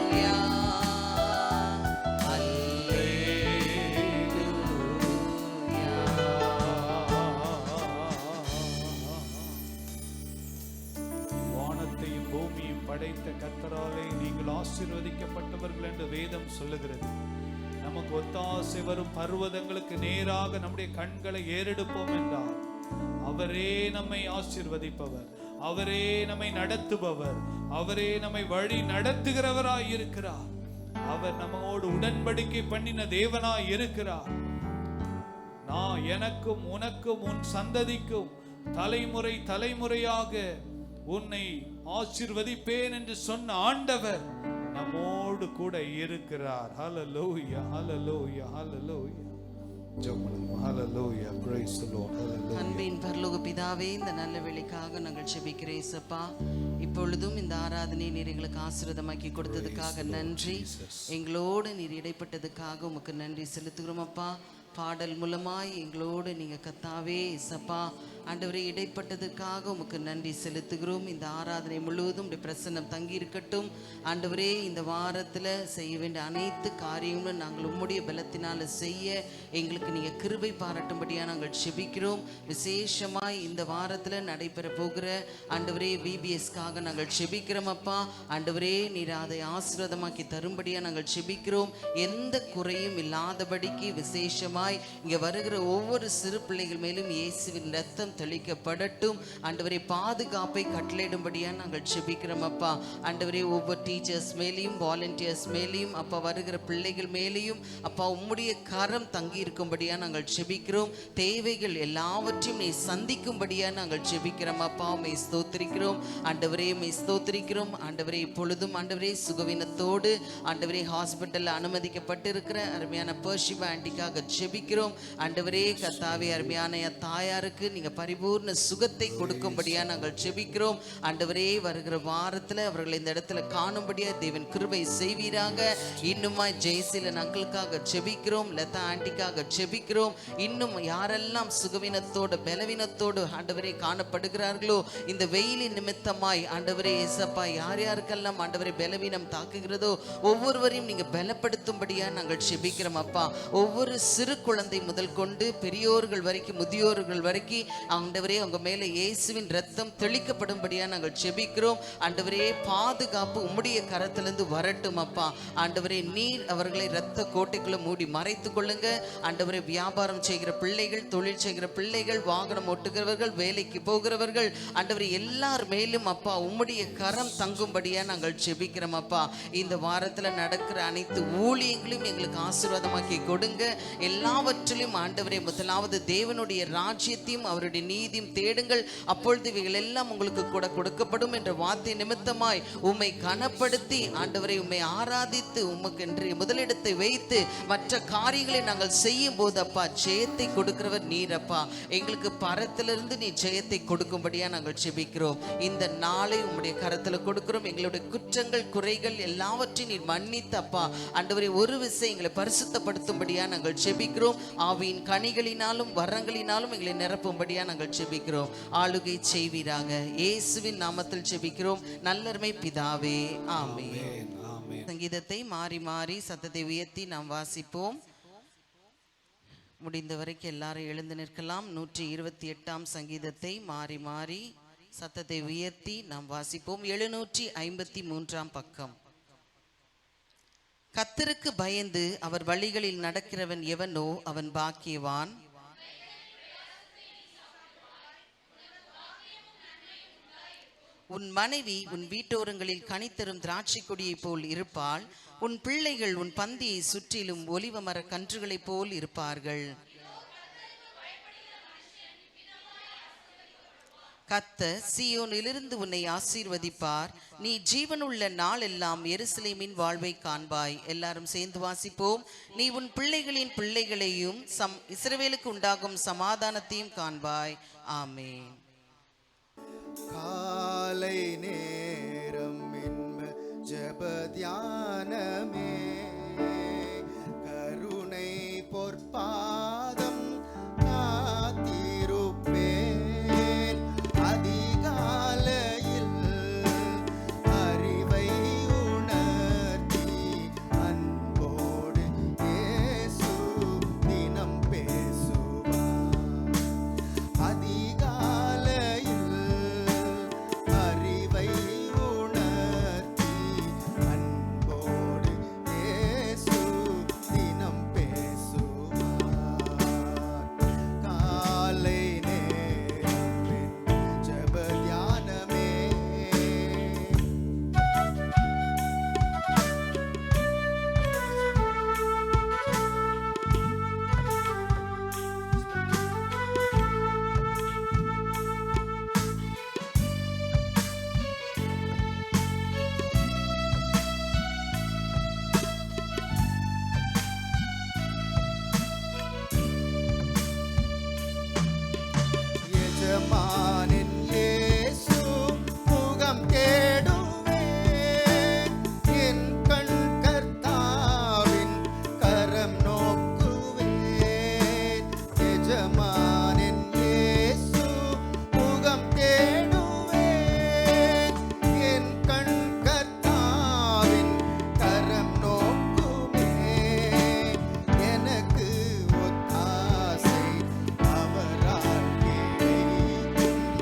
Speaker 1: அல்லேலூயா.
Speaker 2: வானத்தையும் பூமியும் படைத்த கர்த்தராலே நீங்கள் ஆசீர்வதிக்கப்பட்டவர்கள் என்று வேதம் சொல்லுகிறது. நமக்கு ஒத்தாசை வரும் பர்வதங்களுக்கு நேராக நம்முடைய கண்களை ஏறெடுப்போம் என்றால் அவரே நம்மை ஆசீர்வதிப்பவர், அவரே நம்மை நடத்துபவர், அவரே நம்மை வழி நடத்துகிறவராய் இருக்கிறார். அவர் நம்மோடு உடன்படிக்கை பண்ணின தேவனாய் இருக்கிறார். நான் எனக்கும் உனக்கும் உன் சந்ததிக்கும் தலைமுறை தலைமுறையாக உன்னை ஆசீர்வதிப்பேன் என்று சொன்ன ஆண்டவர் நம்மோடு கூட இருக்கிறார். ஹல்லேலூயா, ஹல்லேலூயா, ஹல்லேலூயா. ஜெபம். ஹல்லேலூயா. Praise the Lord. ஹல்லேலூயா.
Speaker 1: அன்பின் பரலோக பிதாவே, இந்த நல்ல வேளைக்காக நாங்கள் ஜெபிக்கிறேன் இயேசப்பா. இப்பொழுதும் இந்த ஆராதனை நீர் எங்களுக்கு ஆசீர்வாதமாக்கி கொடுத்ததுக்காக நன்றி. எங்களோடு நீர் இடைப்பட்டதுக்காக உமக்கு நன்றி செலுத்துகிறோம் அப்பா. பாடல் மூலமாய் எங்களோடு நீங்க கத்தாவே இயேசப்பா ஆண்டவரே இடைப்பட்டதுக்காக உமக்கு நன்றி செலுத்துகிறோம். இந்த ஆராதனை முழுவதும் பிரசன்னம் தங்கி இருக்கட்டும் ஆண்டவரே. இந்த வாரத்தில் செய்ய வேண்டிய அனைத்து காரியங்களும் நாங்கள் உம்முடைய பலத்தினால செய்ய எங்களுக்கு நீங்க கிருபை பாராட்டும்படியாக நாங்கள் செபிக்கிறோம். விசேஷமாய் இந்த வாரத்தில் நடைபெற போகிற ஆண்டவரே VBSக்காக நாங்கள் செபிக்கிறோம் அப்பா. ஆண்டவரே நீர் அதை ஆசீர்வாதமாக்கி தரும்படியாக நாங்கள் செபிக்கிறோம். எந்த குறையும் இல்லாதபடிக்கு விசேஷமாய் இங்கே வருகிற ஒவ்வொரு சிறு பிள்ளைகள் மேலும் இயேசுவின் ரத்தம் தெளிக்கப்படட்டும். ஆண்டவரே பாதுகாப்பை கட்டளையிடும்படியாக நாங்கள் செபிக்கிறோம் அப்பா. ஆண்டவரே ஒவ்வொரு டீச்சர்ஸ் மேலேயும் வாலண்டியர்ஸ் மேலேயும் அப்பா வருகிற பிள்ளைகள் மேலேயும் அப்பா உம்முடைய கரம் தங்கி இருக்கும்படியாக நாங்கள் செபிக்கிறோம். தேவைகள் எல்லாவற்றையும் நீ சந்திக்கும்படியாக நாங்கள் செபிக்கிறோம் அப்பா. உம்மை ஸ்தோத்திரிக்கிறோம் ஆண்டவரே, உம்மை ஸ்தோத்திரிக்கிறோம் ஆண்டவரே. இப்பொழுதும் ஆண்டவரே சுகவீனத்தோடு ஆண்டவரே ஹாஸ்பிட்டலில் அனுமதிக்கப்பட்டிருக்கிற அருமையான பர்ஷிபா ஆண்டிக்காக செபிக்கிறோம் ஆண்டவரே. கர்த்தாவே அருமையான தாயாருக்கு நீங்க பரிபூர்ண சுகத்தை கொடுக்கும்படியா நாங்கள் ஜெபிக்கிறோம் ஆண்டவரே. வருகிற வாரத்தில் அவர்கள் இந்த இடத்துல காணும்படியா தேவன் கிருபை செய்வீராக. இன்னுமா ஜெயசீலன் அங்கிளுக்காக ஜெபிக்கிறோம், லதா ஆண்டிக்காக ஜெபிக்கிறோம். இன்னும் யாரெல்லாம் சுகவீனத்தோடு பலவீனத்தோடு ஆண்டவரே காணப்படுகிறார்களோ இந்த வெயிலின் நிமித்தமாய் ஆண்டவரே இயேசப்பா யார் யாருக்கெல்லாம் ஆண்டவரே பலவீனம் தாக்குகிறதோ ஒவ்வொருவரையும் நீங்க பலப்படுத்தும்படியா நாங்கள் ஜெபிக்கிறோம் அப்பா. ஒவ்வொரு சிறு குழந்தை முதல் கொண்டு பெரியோர்கள் வரைக்கும் முதியோர்கள் வரைக்கும் ஆண்டவரே உங்க மேல இயேசுவின் ரத்தம் தெளிக்கப்படும்படியா நாங்கள் செபிக்கிறோம். ஆண்டவரே பாதுகாப்பு உம்முடைய கரத்திலிருந்து வரட்டும் அப்பா. ஆண்டவரே நீர் அவர்களை ரத்த கோட்டைக்குள்ள மூடி மறைத்து கொள்ளுங்க. ஆண்டவரே வியாபாரம் செய்கிற பிள்ளைகள், தொழில் செய்கிற பிள்ளைகள், வாகனம் ஓட்டுகிறவர்கள், வேலைக்கு போகிறவர்கள், ஆண்டவரே எல்லார் மேலும் அப்பா உம்முடைய கரம் தங்கும்படியா நாங்கள் செபிக்கிறோம் அப்பா. இந்த வாரத்துல நடக்கிற அனைத்து ஊழியங்களையும் எங்களுக்கு ஆசீர்வாதமாக்கி கொடுங்க. எல்லாவற்றிலும் ஆண்டவரே முதலாவது தேவனுடைய ராஜ்யத்தையும் அவருடைய நீதியும் தேடுங்கள், அப்பொழுது இவைகள் எல்லாம் உங்களுக்கு கூட கொடுக்கப்படும் என்ற வார்த்தை நிமித்தமாய் உம்மை கனப்படுத்தி ஆண்டவரை உம்மை ஆராதித்து உமக்கு என்று முதலிடத்தை வைத்து மற்ற காரியங்களை நாங்கள் செய்யும் போது அப்பா ஜெயத்தை கொடுக்கிறவர் நீர் அப்பா. எங்களுக்கு பரத்திலிருந்து நீ ஜெயத்தை கொடுக்கும்படியா நாங்கள் செபிக்கிறோம். இந்த நாளை உம்முடைய கரத்துல கொடுக்கிறோம். எங்களுடைய குற்றங்கள் குறைகள் எல்லாவற்றையும் நீர் மன்னித்து அப்பா ஆண்டவரே ஒரு விஷயம் எங்களை பரிசுத்தப்படுத்தும்படியா நாங்கள் செபிக்கிறோம். ஆவியின் கனிகளினாலும் வரங்களினாலும் எங்களை நிரப்பும்படியா நாங்கள் செபிக்கிறோம். ஆளுகை செய்வீராக. இயேசுவின் நாமத்தில் செபிக்கிறோம் நல்லருமை பிதாவே, ஆமென். சங்கீதத்தை மாறி மாறி சத்தத்தை உயர்த்தி நாம் வாசிப்போம். முடிந்த வரைக்கும் எல்லாரும் எழுந்து நிற்கலாம். 128ஆம் சங்கீதத்தை மாறி மாறி சத்தத்தை உயர்த்தி நாம் வாசிப்போம். 753ஆம் பக்கம். கர்த்தருக்கு பயந்து அவர் வழிகளில் நடக்கிறவன் எவனோ அவன் பாக்கியவான். உன் மனைவி உன் வீட்டோரங்களில் கனித்தரும் திராட்சை கொடியை போல் இருப்பாள். உன் பிள்ளைகள் உன் பந்தியை சுற்றிலும் ஒலிவ மர கன்றுகளைப் போல் இருப்பார்கள். கர்த்தர் சீயோனிலிருந்து உன்னை ஆசீர்வதிப்பார். நீ ஜீவனுள்ள நாளெல்லாம் எருசலேமின் வாழ்வை காண்பாய். எல்லாரும் சேர்ந்து வாசிப்போம். நீ உன் பிள்ளைகளின் பிள்ளைகளையும் இஸ்ரவேலுக்கு உண்டாகும் சமாதானத்தையும் காண்பாய். ஆமென்.
Speaker 3: காலை நேரம் இன்ப ஜெப தியானமே, கருணை பொற்பாதம் காத்திருப்பேன். அதிகாலையில் அறிவை உணர்த்தி அன்போடு இயேசு தினம் பேசுவார். அதிகாலையில் அறிவை உணர்த்தி அன்போடு இயேசு தினம் பேசுவார். காலை நேரத்தின் ஜெப தியானமே, எஜமானின் இயேசு முகம் தேடுவேன். என் கண் கர்த்தாவின் கரம் நோக்குவேன். எஜமானின் இயேசு முகம் தேடுவேன். என் கண் கர்த்தாவின் கரம் நோக்குவேன். எனக்கு ஒத்தாசை அவரால் கிடைக்கும்.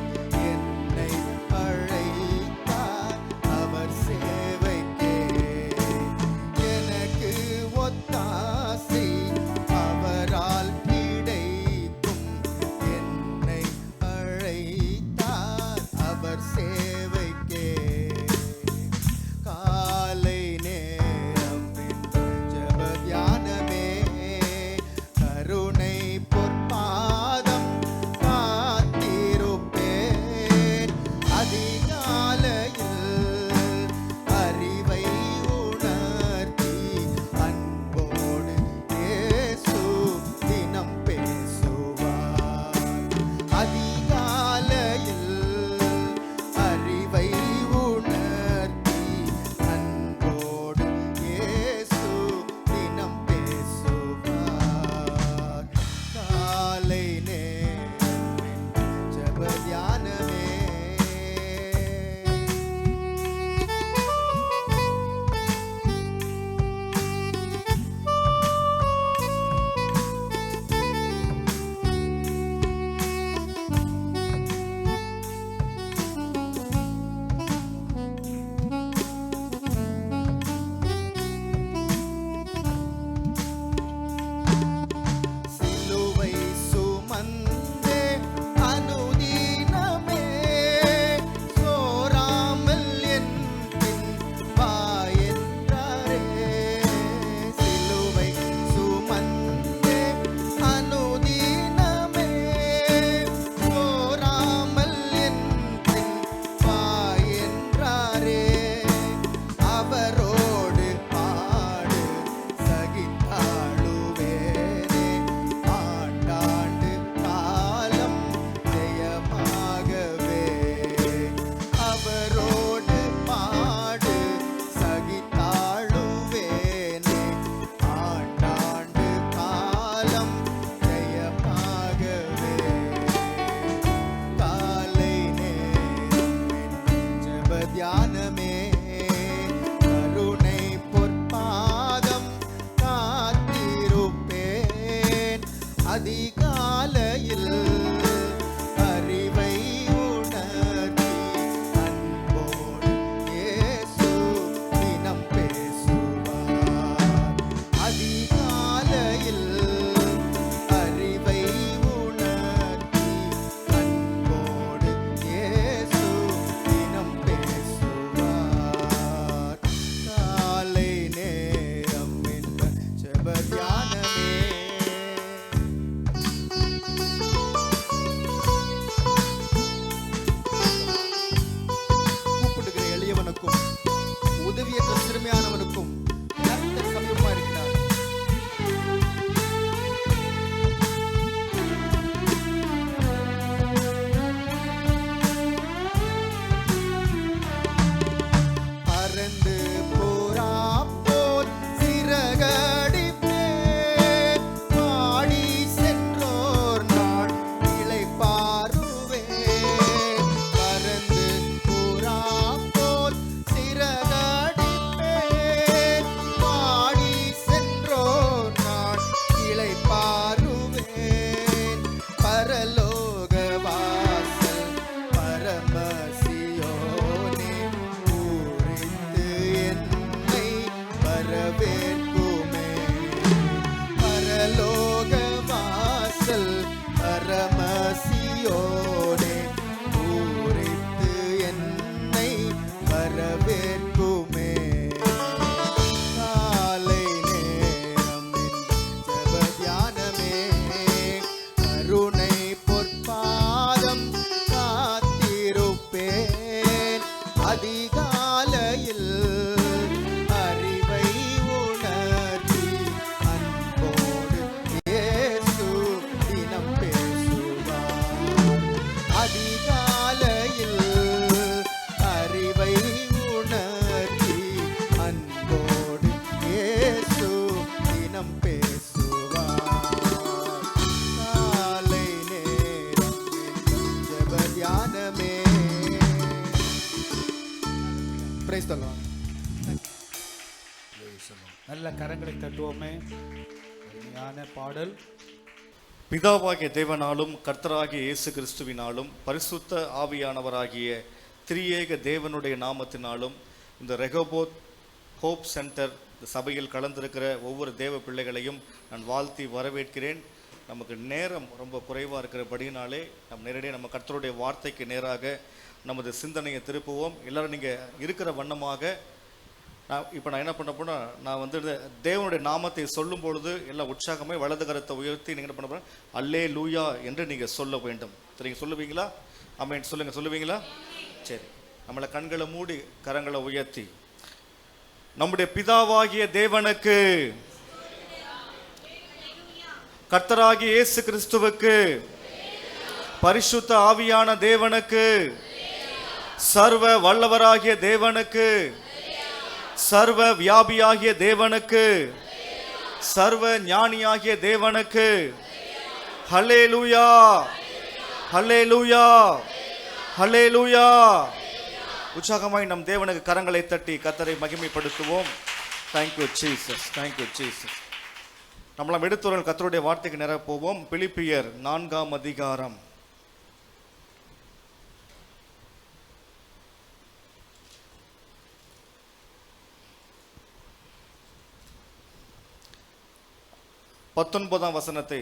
Speaker 3: காலை நேரம் எங்கள் ஜெப தியானமே. Praise the Lord.
Speaker 2: நல்ல கரங்களை தட்டுவோமே. அருமையான பாடல்.
Speaker 4: பிதாவாகிய தேவனாலும் கர்த்தராகிய இயேசு கிறிஸ்துவினாலும் பரிசுத்த ஆவியானவராகிய திரியேக தேவனுடைய நாமத்தினாலும் இந்த ரெகோபோத் ஹோப் சென்டர் சபையில் கலந்திருக்கிற ஒவ்வொரு தேவ பிள்ளைகளையும் நான் வாழ்த்தி வரவேற்கிறேன். நமக்கு நேரம் ரொம்ப குறைவாக இருக்கிறபடினாலே நேரடியாக நம்ம கர்த்தருடைய வார்த்தைக்கு நேராக நமது சிந்தனையை திருப்புவோம். எல்லோரும் நீங்கள் இருக்கிற வண்ணமாக இப்போ நான் என்ன பண்ண போனால், நான் வந்து தேவனுடைய நாமத்தை சொல்லும் பொழுது எல்லாம் உற்சாகமே வலது கரத்தை உயர்த்தி நீங்கள் என்ன பண்ண போகிறேன், அல்லே லூயா என்று நீங்கள் சொல்ல வேண்டும். சரிங்க, சொல்லுவீங்களா? ஆமென் சொல்லுவீங்களா? சரி, நம்மளை கண்களை மூடி கரங்களை உயர்த்தி நம்முடைய பிதாவாகிய தேவனுக்கு, கர்த்தராகிய இயேசு கிறிஸ்துவுக்கு, பரிசுத்த ஆவியான தேவனுக்கு, சர்வ வல்லவராகிய தேவனுக்கு, சர்வ வியாபியாகிய தேவனுக்கு, சர்வ ஞானியாகிய தேவனுக்கு ஹல்லேலூயா, ஹல்லேலூயா, ஹல்லேலூயா. உற்சாகமாய் நம் தேவனுக்கு கரங்களை தட்டி கர்த்தரை மகிமைப்படுத்துவோம். Thank you Jesus, thank you Jesus. நம்மளாம் எடுத்துறோம் கர்த்தருடைய வார்த்தைக்கு நேர போவோம். பிலிப்பியர் 4ஆம் அதிகாரம் 19ஆம் வசனத்தை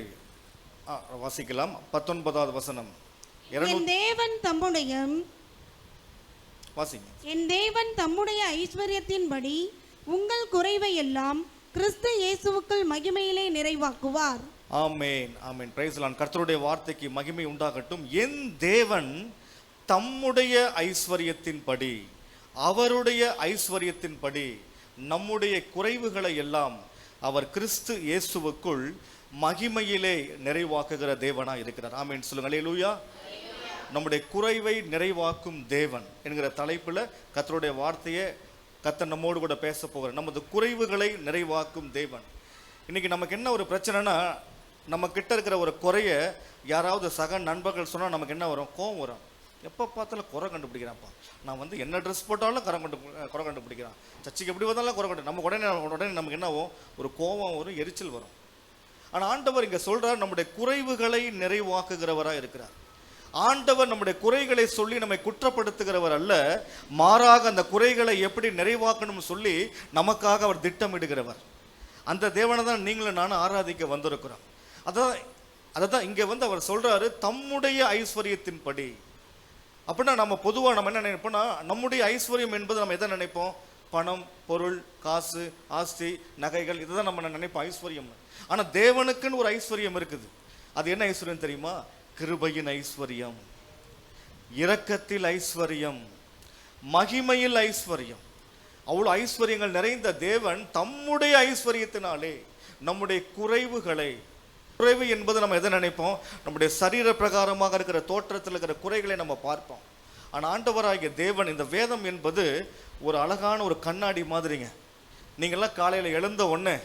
Speaker 4: வாசிக்கலாம். 19வது வசனம்.
Speaker 5: என் தேவன் தம்முடைய
Speaker 4: வாசிங்க.
Speaker 5: என் தேவன் தம்முடைய ஐஸ்வர்யத்தின்படி உங்கள் குறைவை எல்லாம் கிறிஸ்து இயேசுவுக்குள் மகிமையிலே நிறைவாக்குவார்.
Speaker 4: ஆமென், ஆமென். Price the Lord. கர்த்தருடைய வார்த்தைக்கு மகிமை உண்டாகட்டும். என் தேவன் தம்முடைய ஐஸ்வர்யத்தின்படி, அவருடைய ஐஸ்வர்யத்தின்படி நம்முடைய குறைவுகளை எல்லாம் அவர் கிறிஸ்து இயேசுவுக்குள் மகிமையிலே நிறைவாக்குகிற தேவனா இருக்கிறார். ஆமென் சொல்லுங்க. அல்லேலூயா. நம்முடைய குறைவை நிறைவாக்கும் தேவன் என்கிற தலைப்புல கர்த்தருடைய வார்த்தையை கர்த்தர் நம்மோடு கூட பேச போகிறார். நமது குறைவுகளை நிறைவாக்கும் தேவன். இன்னைக்கு நமக்கு என்ன ஒரு பிரச்சனைனா, நம்ம கிட்ட இருக்கிற ஒரு குறைய யாராவது சக நண்பர்கள் சொன்னா நமக்கு என்ன வரும்? கோவம் வரும். எப்போ பார்த்தாலும் குறை கண்டுபிடிக்கிறான்ப்பா. நான் வந்து என்ன ட்ரெஸ் போட்டாலும் குறை கண்டுபிடிக்கிறான். சர்ச்சைக்கு எப்படி வந்தாலும் குறை நம்ம உடனே நமக்கு என்ன ஆகும்? ஒரு கோபம் வரும், எரிச்சல் வரும். ஆனால் ஆண்டவர் இங்கே சொல்றார், நம்முடைய குறைவுகளை நிறைவாக்குகிறவராக இருக்கிறார். ஆண்டவர் நம்முடைய குறைகளை சொல்லி நம்மை குற்றப்படுத்துகிறவர் அல்ல, மாறாக அந்த குறைகளை எப்படி நிறைவாக்கணும்னு சொல்லி நமக்காக அவர் திட்டமிடுகிறவர். அந்த தேவனை தான் நீங்களும் நானும் ஆராதிக்க வந்திருக்கிறோம். அதான் இங்கே வந்து அவர் சொல்றாரு, தம்முடைய ஐஸ்வர்யத்தின்படி. அப்படின்னா நம்ம பொதுவாக நம்ம என்ன நினைப்போம்னா, நம்முடைய ஐஸ்வர்யம் என்பது நம்ம எதை நினைப்போம்? பணம், பொருள், காசு, ஆஸ்தி, நகைகள், இதுதான் நம்ம நினைப்போம் ஐஸ்வர்யம். ஆனால் தேவனுக்குன்னு ஒரு ஐஸ்வர்யம் இருக்குது. அது என்ன ஐஸ்வர்யம் தெரியுமா? கிருபையின் ஐஸ்வர்யம், இரக்கத்தில் ஐஸ்வர்யம், மகிமையில் ஐஸ்வர்யம். அவ்வளோ ஐஸ்வர்யங்கள் நிறைந்த தேவன் தம்முடைய ஐஸ்வர்யத்தினாலே நம்முடைய குறைவு என்பது நம்ம எதை நினைப்போம்? நம்முடைய சரீர பிரகாரமாக இருக்கிற தோற்றத்தில் இருக்கிற குறைகளை நம்ம பார்ப்போம். ஆனால் ஆண்டவராகிய தேவன், இந்த வேதம் என்பது ஒரு அழகான ஒரு கண்ணாடி மாதிரிங்க. நீங்கள்லாம் காலையில் எழுந்த உடனே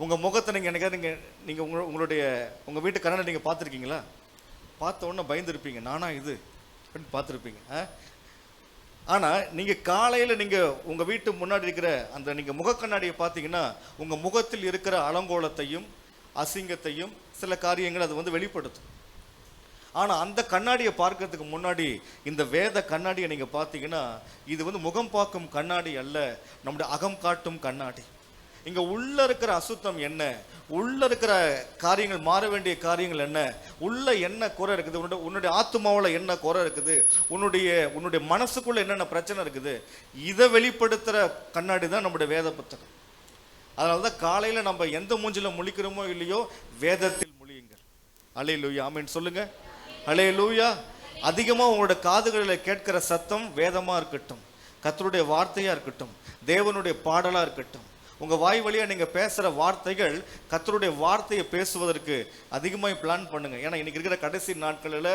Speaker 4: உங்கள் முகத்தை நீங்கள் உங்கள் வீட்டு கண்ணாடி நீங்கள் பார்த்துருக்கீங்களா? பார்த்த உடனே பயந்துருப்பீங்க, நானா இது அப்படின்னு பார்த்துருப்பீங்க. ஆனால் நீங்கள் காலையில் நீங்கள் உங்கள் வீட்டு முன்னாடி இருக்கிற அந்த நீங்கள் முகக்கண்ணாடியை பார்த்தீங்கன்னா உங்கள் முகத்தில் இருக்கிற அலங்கோலத்தையும் அசிங்கத்தையும் சில காரியங்கள் அது வந்து வெளிப்படுத்தும். ஆனால் அந்த கண்ணாடியை பார்க்கறதுக்கு முன்னாடி இந்த வேத கண்ணாடியை நீங்கள் பார்த்தீங்கன்னா இது வந்து முகம் பார்க்கும் கண்ணாடி அல்ல, நம்முடைய அகம் காட்டும் கண்ணாடி. இங்கே உள்ள இருக்கிற அசுத்தம் என்ன, உள்ள இருக்கிற காரியங்கள், மாற வேண்டிய காரியங்கள் என்ன, உள்ள என்ன குறை இருக்குது, உன்னுடைய ஆத்மாவில் என்ன குறை இருக்குது, உன்னுடைய மனசுக்குள்ள என்னென்ன பிரச்சனை இருக்குது, இதை வெளிப்படுத்துகிற கண்ணாடி தான் நம்முடைய வேத புத்தகம். அதனால தான் காலையில் நம்ம எந்த மூஞ்சில முழிக்கிறோமோ இல்லையோ வேதத்தில் முழியுங்கள். அல்லேலூயா, ஆமென் சொல்லுங்க. அல்லேலூயா. அதிகமாக உங்களோட காதுகளில் கேட்கிற சத்தம் வேதமாக இருக்கட்டும், கர்த்தருடைய வார்த்தையாக இருக்கட்டும், தேவனுடைய பாடலாக இருக்கட்டும். உங்கள் வாய் வழியாக நீங்கள் பேசுகிற வார்த்தைகள் கர்த்தருடைய வார்த்தையை பேசுவதற்கு அதிகமாக பிளான் பண்ணுங்கள். ஏன்னா இன்றைக்கி இருக்கிற கடைசி நாட்களில்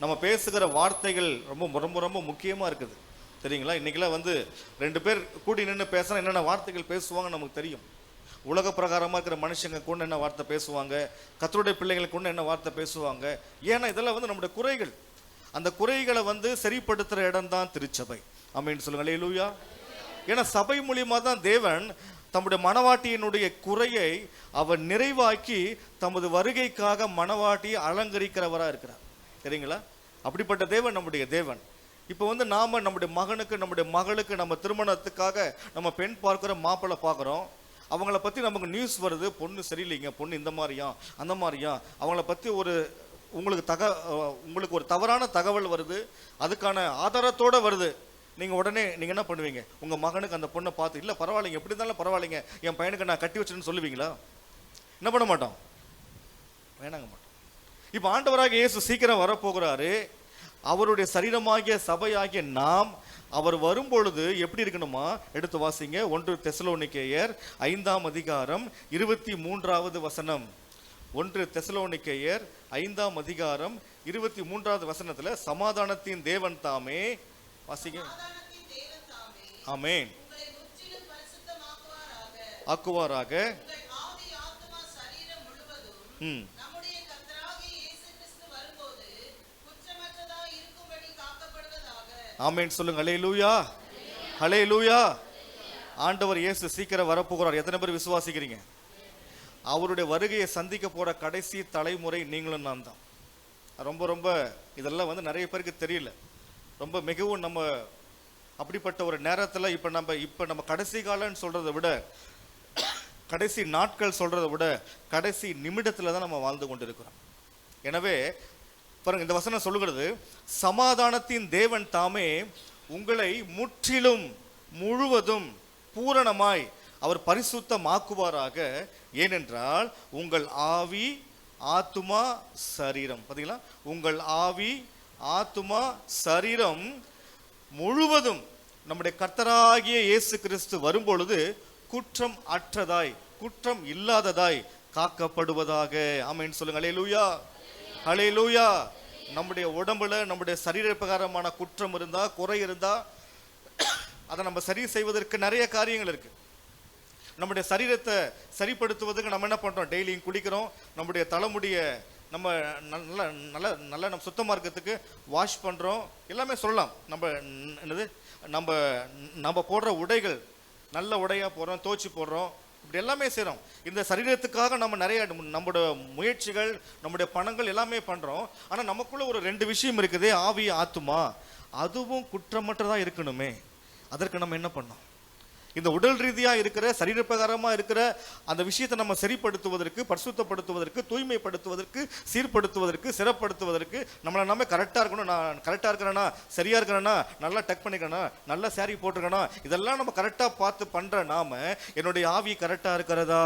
Speaker 4: நம்ம பேசுகிற வார்த்தைகள் ரொம்ப ரொம்ப ரொம்ப முக்கியமாக இருக்குது. தெரியுங்களா? இன்றைக்கெல்லாம் வந்து 2 பேர் கூடி நின்று பேசுனா என்னென்ன வார்த்தைகள் பேசுவாங்கன்னு நமக்கு தெரியும். உலக பிரகாரமாக இருக்கிற மனுஷங்க கொண்டு என்ன வார்த்தை பேசுவாங்க, கர்த்தருடைய பிள்ளைகளை கொண்டு என்ன வார்த்தை பேசுவாங்க. ஏன்னா இதெல்லாம் வந்து நம்முடைய குறைகள். அந்த குறைகளை வந்து சரிப்படுத்துகிற இடம் தான் திருச்சபை. ஆமென் சொல்லுங்க அல்லேலூயா. ஏன்னா சபை மூலியமாக தான் தேவன் தம்முடைய மணவாட்டியினுடைய குறையை அவர் நிறைவாக்கி தமது வருகைக்காக மணவாட்டியை அலங்கரிக்கிறவராக இருக்கிறார். சரிங்களா? அப்படிப்பட்ட தேவன் நம்முடைய தேவன். இப்போ வந்து நாம் நம்முடைய மகனுக்கு நம்முடைய மகளுக்கு நம்ம திருமணத்துக்காக நம்ம பெண் பார்க்குறோம், மாப்பிள்ளை பார்க்குறோம். அவங்கள பற்றி நமக்கு நியூஸ் வருது, பொண்ணு சரியில்லைங்க, பொண்ணு இந்த மாதிரியா அந்த மாதிரியா, அவங்கள பற்றி உங்களுக்கு ஒரு தவறான தகவல் வருது, அதுக்கான ஆதாரத்தோடு வருது. நீங்கள் உடனே நீங்கள் என்ன பண்ணுவீங்க? உங்கள் மகனுக்கு அந்த பொண்ணை பார்த்து, இல்லை பரவாயில்லைங்க, எப்படி இருந்தாலும் பரவாயில்லைங்க, என் பையனுக்கு நான் கட்டி வச்சுன்னு சொல்லுவீங்களா? என்ன பண்ண மாட்டோம், வேணாங்க மாட்டோம். இப்போ ஆண்டவராக இயேசு சீக்கிரம் வரப்போகிறாரு. அவருடைய சரீரமாகிய சபையாகிய நாம் அவர் வரும்பொழுது எப்படி இருக்கணுமா? எடுத்து வாசிங்க. 1 தெசலோனிக்கேயர் 5ஆம் அதிகாரம் 23வது வசனம். 1 தெசலோனிக்கேயர் 5ஆம் அதிகாரம் 23வது வசனத்துல சமாதானத்தின் தேவன் தாமே, வாசிங்க. ஆமென். ஆக்குவாராக. ஆமென் சொல்லுங்க அல்லேலூயா. அல்லேலூயா. ஆண்டவர் இயேசு சீக்கிரம் வரப்போகிறார். எத்தனை பேர் விசுவாசிக்கிறீங்க? அவருடைய வருகையை சந்திக்க போற கடைசி தலைமுறை நீங்களும் நான் தான். ரொம்ப ரொம்ப இதெல்லாம் வந்து நிறைய பேருக்கு தெரியல. ரொம்ப மிகவும் நம்ம அப்படிப்பட்ட ஒரு நேரத்தில் இப்போ நம்ம கடைசி காலம்னு சொல்றதை விட, கடைசி நாட்கள் சொல்றதை விட கடைசி நிமிடத்தில் தான் நம்ம வாழ்ந்து கொண்டிருக்கிறோம். எனவே பாருங்க, இந்த வசனம் சொல்லுகிறது, சமாதானத்தின் தேவன் தாமே உங்களை முற்றிலும் முழுவதும் பூரணமாய் அவர் பரிசுத்தமாக்குவாராக. ஏனென்றால் உங்கள் ஆவி ஆத்துமா சரீரம், பார்த்தீங்களா, உங்கள் ஆவி ஆத்துமா சரீரம் முழுவதும் நம்முடைய கர்த்தராகிய இயேசு கிறிஸ்து வரும்பொழுது குற்றம் அற்றதாய் குற்றம் இல்லாததாய் காக்கப்படுவதாக. ஆமென் சொல்லுங்க அல்லேலூயா. அல்லேலூயா. நம்முடைய உடம்புல நம்முடைய சரீர பிரகாரமான குற்றம் இருந்தா, குறை இருந்தா, அதை நம்ம சரி செய்வதற்கு நிறைய காரியங்கள் இருக்கு. நம்முடைய சரீரத்தை சரிப்படுத்துவதற்கு நம்ம என்ன பண்றோம்? டெய்லியும் குளிக்கிறோம். நம்முடைய தலைமுடிய நம்ம நல்ல நல்ல நல்ல நம்ம சுத்தமாக இருக்கிறதுக்கு வாஷ் பண்ணுறோம். எல்லாமே சொல்லலாம். நம்ம போடுற உடைகள் நல்ல உடையாக போடுறோம், தோச்சி போடுறோம், இப்படி எல்லாமே செய்கிறோம். இந்த சரீரத்துக்காக நம்ம நிறைய நம்மளோட முயற்சிகள், நம்முடைய பணங்கள் எல்லாமே பண்ணுறோம். ஆனால் நமக்குள்ள ஒரு 2 விஷயம் இருக்குது, ஆவி ஆத்துமா. அதுவும் குற்றமற்றதாக இருக்கணுமே. அதற்கு நம்ம என்ன பண்ணோம்? இந்த உடல் ரீதியாக இருக்கிற சரீர பிரகாரமாக இருக்கிற அந்த விஷயத்தை நம்ம சரிப்படுத்துவதற்கு, பரிசுத்தப்படுத்துவதற்கு, தூய்மைப்படுத்துவதற்கு, சீர்படுத்துவதற்கு, சிறப்படுத்துவதற்கு நம்மளை நம்ம கரெக்டாக இருக்கணும். நான் கரெக்டாக இருக்கிறேன்னா, சரியாக இருக்கிறேன்னா, நல்லா டக் பண்ணிக்கிறேன்னா, நல்லா சாரி போட்டிருக்கேனா, இதெல்லாம் நம்ம கரெக்டாக பார்த்து பண்ணுற நாம என்னுடைய ஆவி கரெக்டாக இருக்கிறதா,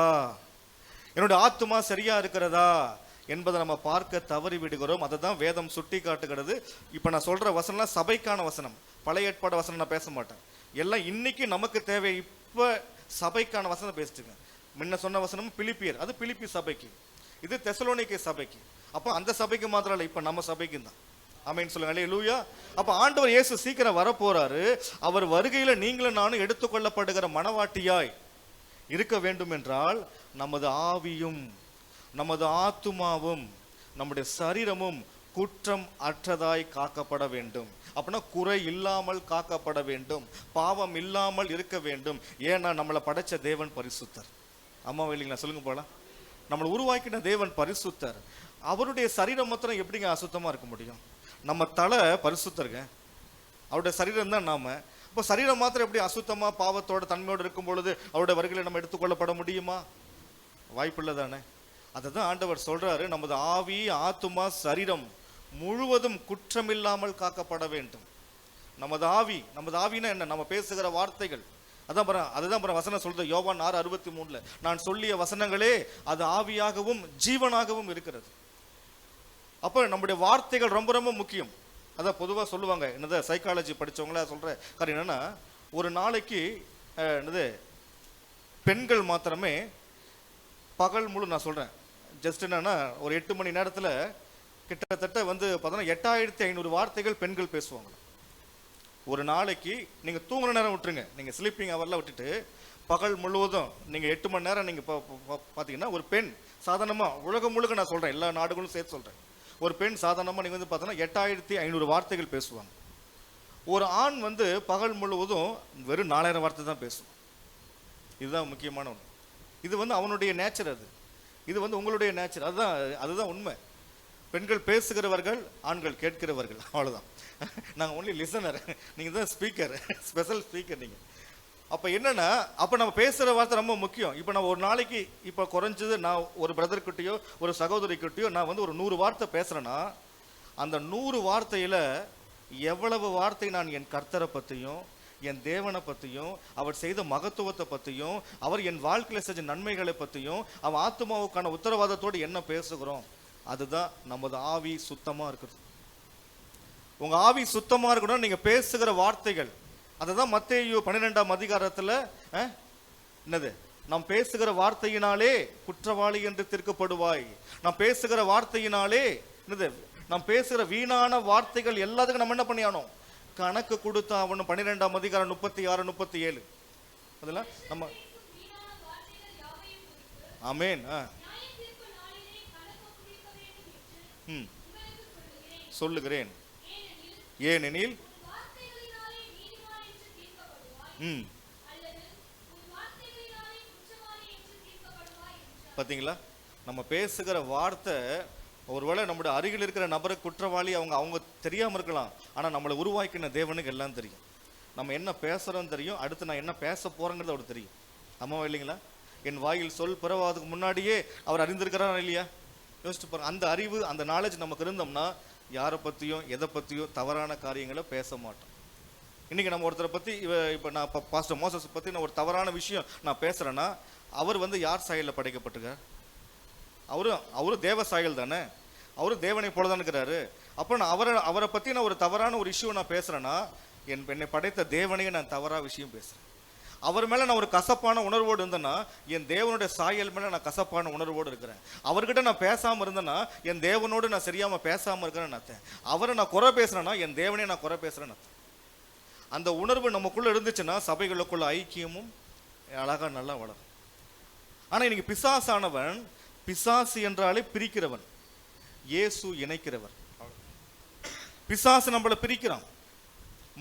Speaker 4: என்னுடைய ஆத்துமா சரியாக இருக்கிறதா என்பதை நம்ம பார்க்க தவறி விடுகிறோம். அதை தான் வேதம் சுட்டி காட்டுகிறது. இப்போ நான் சொல்கிற வசனம்லாம் சபைக்கான வசனம், பழைய ஏற்பாடு வசனம் நான் பேச மாட்டேன். எல்லாம் இன்னைக்கு நமக்கு தேவை. இப்போ சபைக்கான வசனம் பேசிட்டுங்க. முன்ன சொன்ன வசனம் பிலிப்பியர், அது பிலிப்பி சபைக்கு, இது தெசலோனிக்கே சபைக்கு. அப்போ அந்த சபைக்கு மாத்திரம் இல்லை, இப்போ நம்ம சபைக்கு தான். ஆமென் சொல்லுங்க அல்லேலூயா. அப்போ ஆண்டவர் இயேசு சீக்கிரம் வரப்போறாரு. அவர் வருகையில் நீங்களும் நானும் எடுத்துக்கொள்ளப்படுகிற மணவாட்டியாய் இருக்க வேண்டும் என்றால் நமது ஆவியும் நமது ஆத்துமாவும் நம்முடைய சரீரமும் குற்றம் அற்றதாய் காக்கப்பட வேண்டும். அப்படின்னா குறை இல்லாமல் காக்கப்பட வேண்டும், பாவம் இல்லாமல் இருக்க வேண்டும். ஏன்னா நம்மளை படைச்ச தேவன் பரிசுத்தர். அம்மா இல்லைங்களா? சொல்லுங்க போலாம். நம்மளை உருவாக்கின தேவன் பரிசுத்தர். அவருடைய சரீரம் மாத்திரம் எப்படிங்க அசுத்தமாக இருக்க முடியும்? நம்ம தலை பரிசுத்தருங்க, அவருடைய சரீரம் தான் நாம. இப்போ சரீரம் மாத்திரம் எப்படி அசுத்தமாக பாவத்தோட தன்மையோடு இருக்கும் பொழுது அவருடைய வருகையில் நம்ம எடுத்துக்கொள்ளப்பட முடியுமா? வாய்ப்பில்லை தானே. அதை தான் ஆண்டவர் சொல்றாரு, நமது ஆவி ஆத்துமா சரீரம் முழுவதும் குற்றமில்லாமல் காக்கப்பட வேண்டும். நமது ஆவினா என்ன? நம்ம பேசுகிற வார்த்தைகள். அதுதான் வசனம் சொல்றது. யோவான் 6:63 நான் சொல்லிய வசனங்களே அது ஆவியாகவும் ஜீவனாகவும் இருக்கிறது. அப்ப நம்முடைய வார்த்தைகள் ரொம்ப ரொம்ப முக்கியம். அதான் பொதுவாக சொல்லுவாங்க, என்னது சைக்காலஜி படிச்சவங்கள சொல்ற காரியம் என்னன்னா, ஒரு நாளைக்கு என்னது பெண்கள் மாத்திரமே பகல் முழு, நான் சொல்றேன் ஜஸ்ட் என்னன்னா, ஒரு 8 மணி நேரத்தில் கிட்டத்தட்ட வந்து பார்த்தோன்னா 8500 வார்த்தைகள் பெண்கள் பேசுவாங்க ஒரு நாளைக்கு. நீங்கள் தூங்குற நேரம் விட்டுருங்க, நீங்கள் ஸ்லீப்பிங் ஹவர்லாம் விட்டுட்டு பகல் முழுவதும் நீங்கள் 8 மணி நேரம் நீங்கள் பார்த்தீங்கன்னா ஒரு பெண் சாதாரணமாக உலகம் முழுக்க நான் சொல்கிறேன், எல்லா நாடுகளும் சேர்த்து சொல்கிறேன், ஒரு பெண் சாதாரணமாக நீங்கள் வந்து பார்த்தோன்னா 8500 வார்த்தைகள் பேசுவாங்க. ஒரு ஆண் வந்து பகல் முழுவதும் வெறும் 4000 வார்த்தை தான் பேசுவான். இதுதான் முக்கியமான ஒன்று. இது வந்து அவனுடைய நேச்சர், இது வந்து உங்களுடைய நேச்சர். அதுதான் உண்மை. பெண்கள் பேசுகிறவர்கள், ஆண்கள் கேட்கிறவர்கள், அவ்வளோதான். நாங்கள் ஒன்லி லிசனர், நீங்கள் தான் ஸ்பீக்கர், ஸ்பெஷல் ஸ்பீக்கர் நீங்கள். அப்போ என்னன்னா, அப்போ நம்ம பேசுகிற வார்த்தை ரொம்ப முக்கியம். இப்போ நான் ஒரு நாளைக்கு இப்போ குறைஞ்சது நான் ஒரு பிரதர்கிட்டையோ ஒரு சகோதரிக்கிட்டையோ நான் வந்து ஒரு 100 வார்த்தை பேசுகிறேன்னா, அந்த 100 வார்த்தையில் எவ்வளவு வார்த்தை நான் என் கர்த்தரை பற்றியும் என் தேவனை பற்றியும் அவர் செய்த மகத்துவத்தை பற்றியும் அவர் என் வாழ்க்கையில் செஞ்ச நன்மைகளை பற்றியும் அவன் ஆத்மாவுக்கான உத்தரவாதத்தோடு என்ன பேசுகிறோம், அதுதான் நமது ஆவி சுத்தமாக இருக்குது. உங்கள் ஆவி சுத்தமாக இருக்கணும். நீங்கள் பேசுகிற வார்த்தைகள் அதுதான் மத்தேயு 12ஆம் அதிகாரத்தில் என்னது, நாம் பேசுகிற வார்த்தையினாலே குற்றவாளி என்று தீர்க்கப்படுவாய். நாம் பேசுகிற வார்த்தையினாலே என்னது, நாம் பேசுகிற வீணான வார்த்தைகள் எல்லாத்துக்கும் நம்ம என்ன பண்ணியானோம், கணக்கு கொடுத்தா அவனு. 12ஆம் அதிகாரம் 36, 37 அதெல்லாம் நம்ம ஆமேன் சொல்லுகிறேன். ஏனெனில் பார்த்தீங்களா, நம்ம பேசுகிற வார்த்தை ஒருவேளை நம்முடைய அருகில் இருக்கிற நபரை குற்றவாளி அவங்க தெரியாமல் இருக்கலாம். ஆனால் நம்மளை உருவாக்கின தேவனுக்கு எல்லாம் தெரியும். நம்ம என்ன பேசுகிறோம் தெரியும், அடுத்து நான் என்ன பேச போகிறேங்கிறது அவருக்கு தெரியும். அம்மாவா இல்லைங்களா? என் வாயில் சொல் பிறவாதுக்கு முன்னாடியே அவர் அறிந்திருக்கிறாரா இல்லையா? யோசிச்சு பாருங்க. அந்த அறிவு, அந்த நாலேஜ் நமக்கு இருந்தோம்னா யாரை பற்றியும் எதை பற்றியும் தவறான காரியங்களை பேச மாட்டோம். இன்றைக்கி நம்ம ஒருத்தரை பற்றி இப்போ நான் பாஸ்டர் மோசஸ் பற்றி நான் ஒரு தவறான விஷயம் நான் பேசுகிறேன்னா, அவர் வந்து யார் சாயலில் படைக்கப்பட்டிருக்கார்? அவரும் தேவ சாயல் தானே, அவரும் தேவனை போல தான் இருக்கிறாரு. அப்போ நான் அவரை பற்றி நான் ஒரு தவறான ஒரு இஷ்யூ நான் பேசுகிறேன்னா, என்னை படைத்த தேவனையே நான் தவறாக விஷயம் பேசுகிறேன். அவர் மேலே நான் ஒரு கசப்பான உணர்வோடு இருந்தேன்னா, என் தேவனுடைய சாயல் மேலே நான் கசப்பான உணர்வோடு இருக்கிறேன். அவர்கிட்ட நான் பேசாமல் இருந்தேன்னா, என் தேவனோடு நான் சரியாமல் பேசாமல் இருக்கிறேன்னு அர்த்தம். அவரை நான் குறை பேசுகிறேன்னா, என் தேவனே நான் குறை பேசுகிறேன்னு அர்த்தம். அந்த உணர்வு நமக்குள்ளே இருந்துச்சுன்னா சபைகளுக்குள்ள ஐக்கியமும் அழகாக நல்லா வளரும். ஆனால் இன்னைக்கு பிசாசானவன், பிசாசு என்றாலே பிரிக்கிறவன், இயேசு இணைக்கிறவர். பிசாசு நம்மளை பிரிக்கிறான்.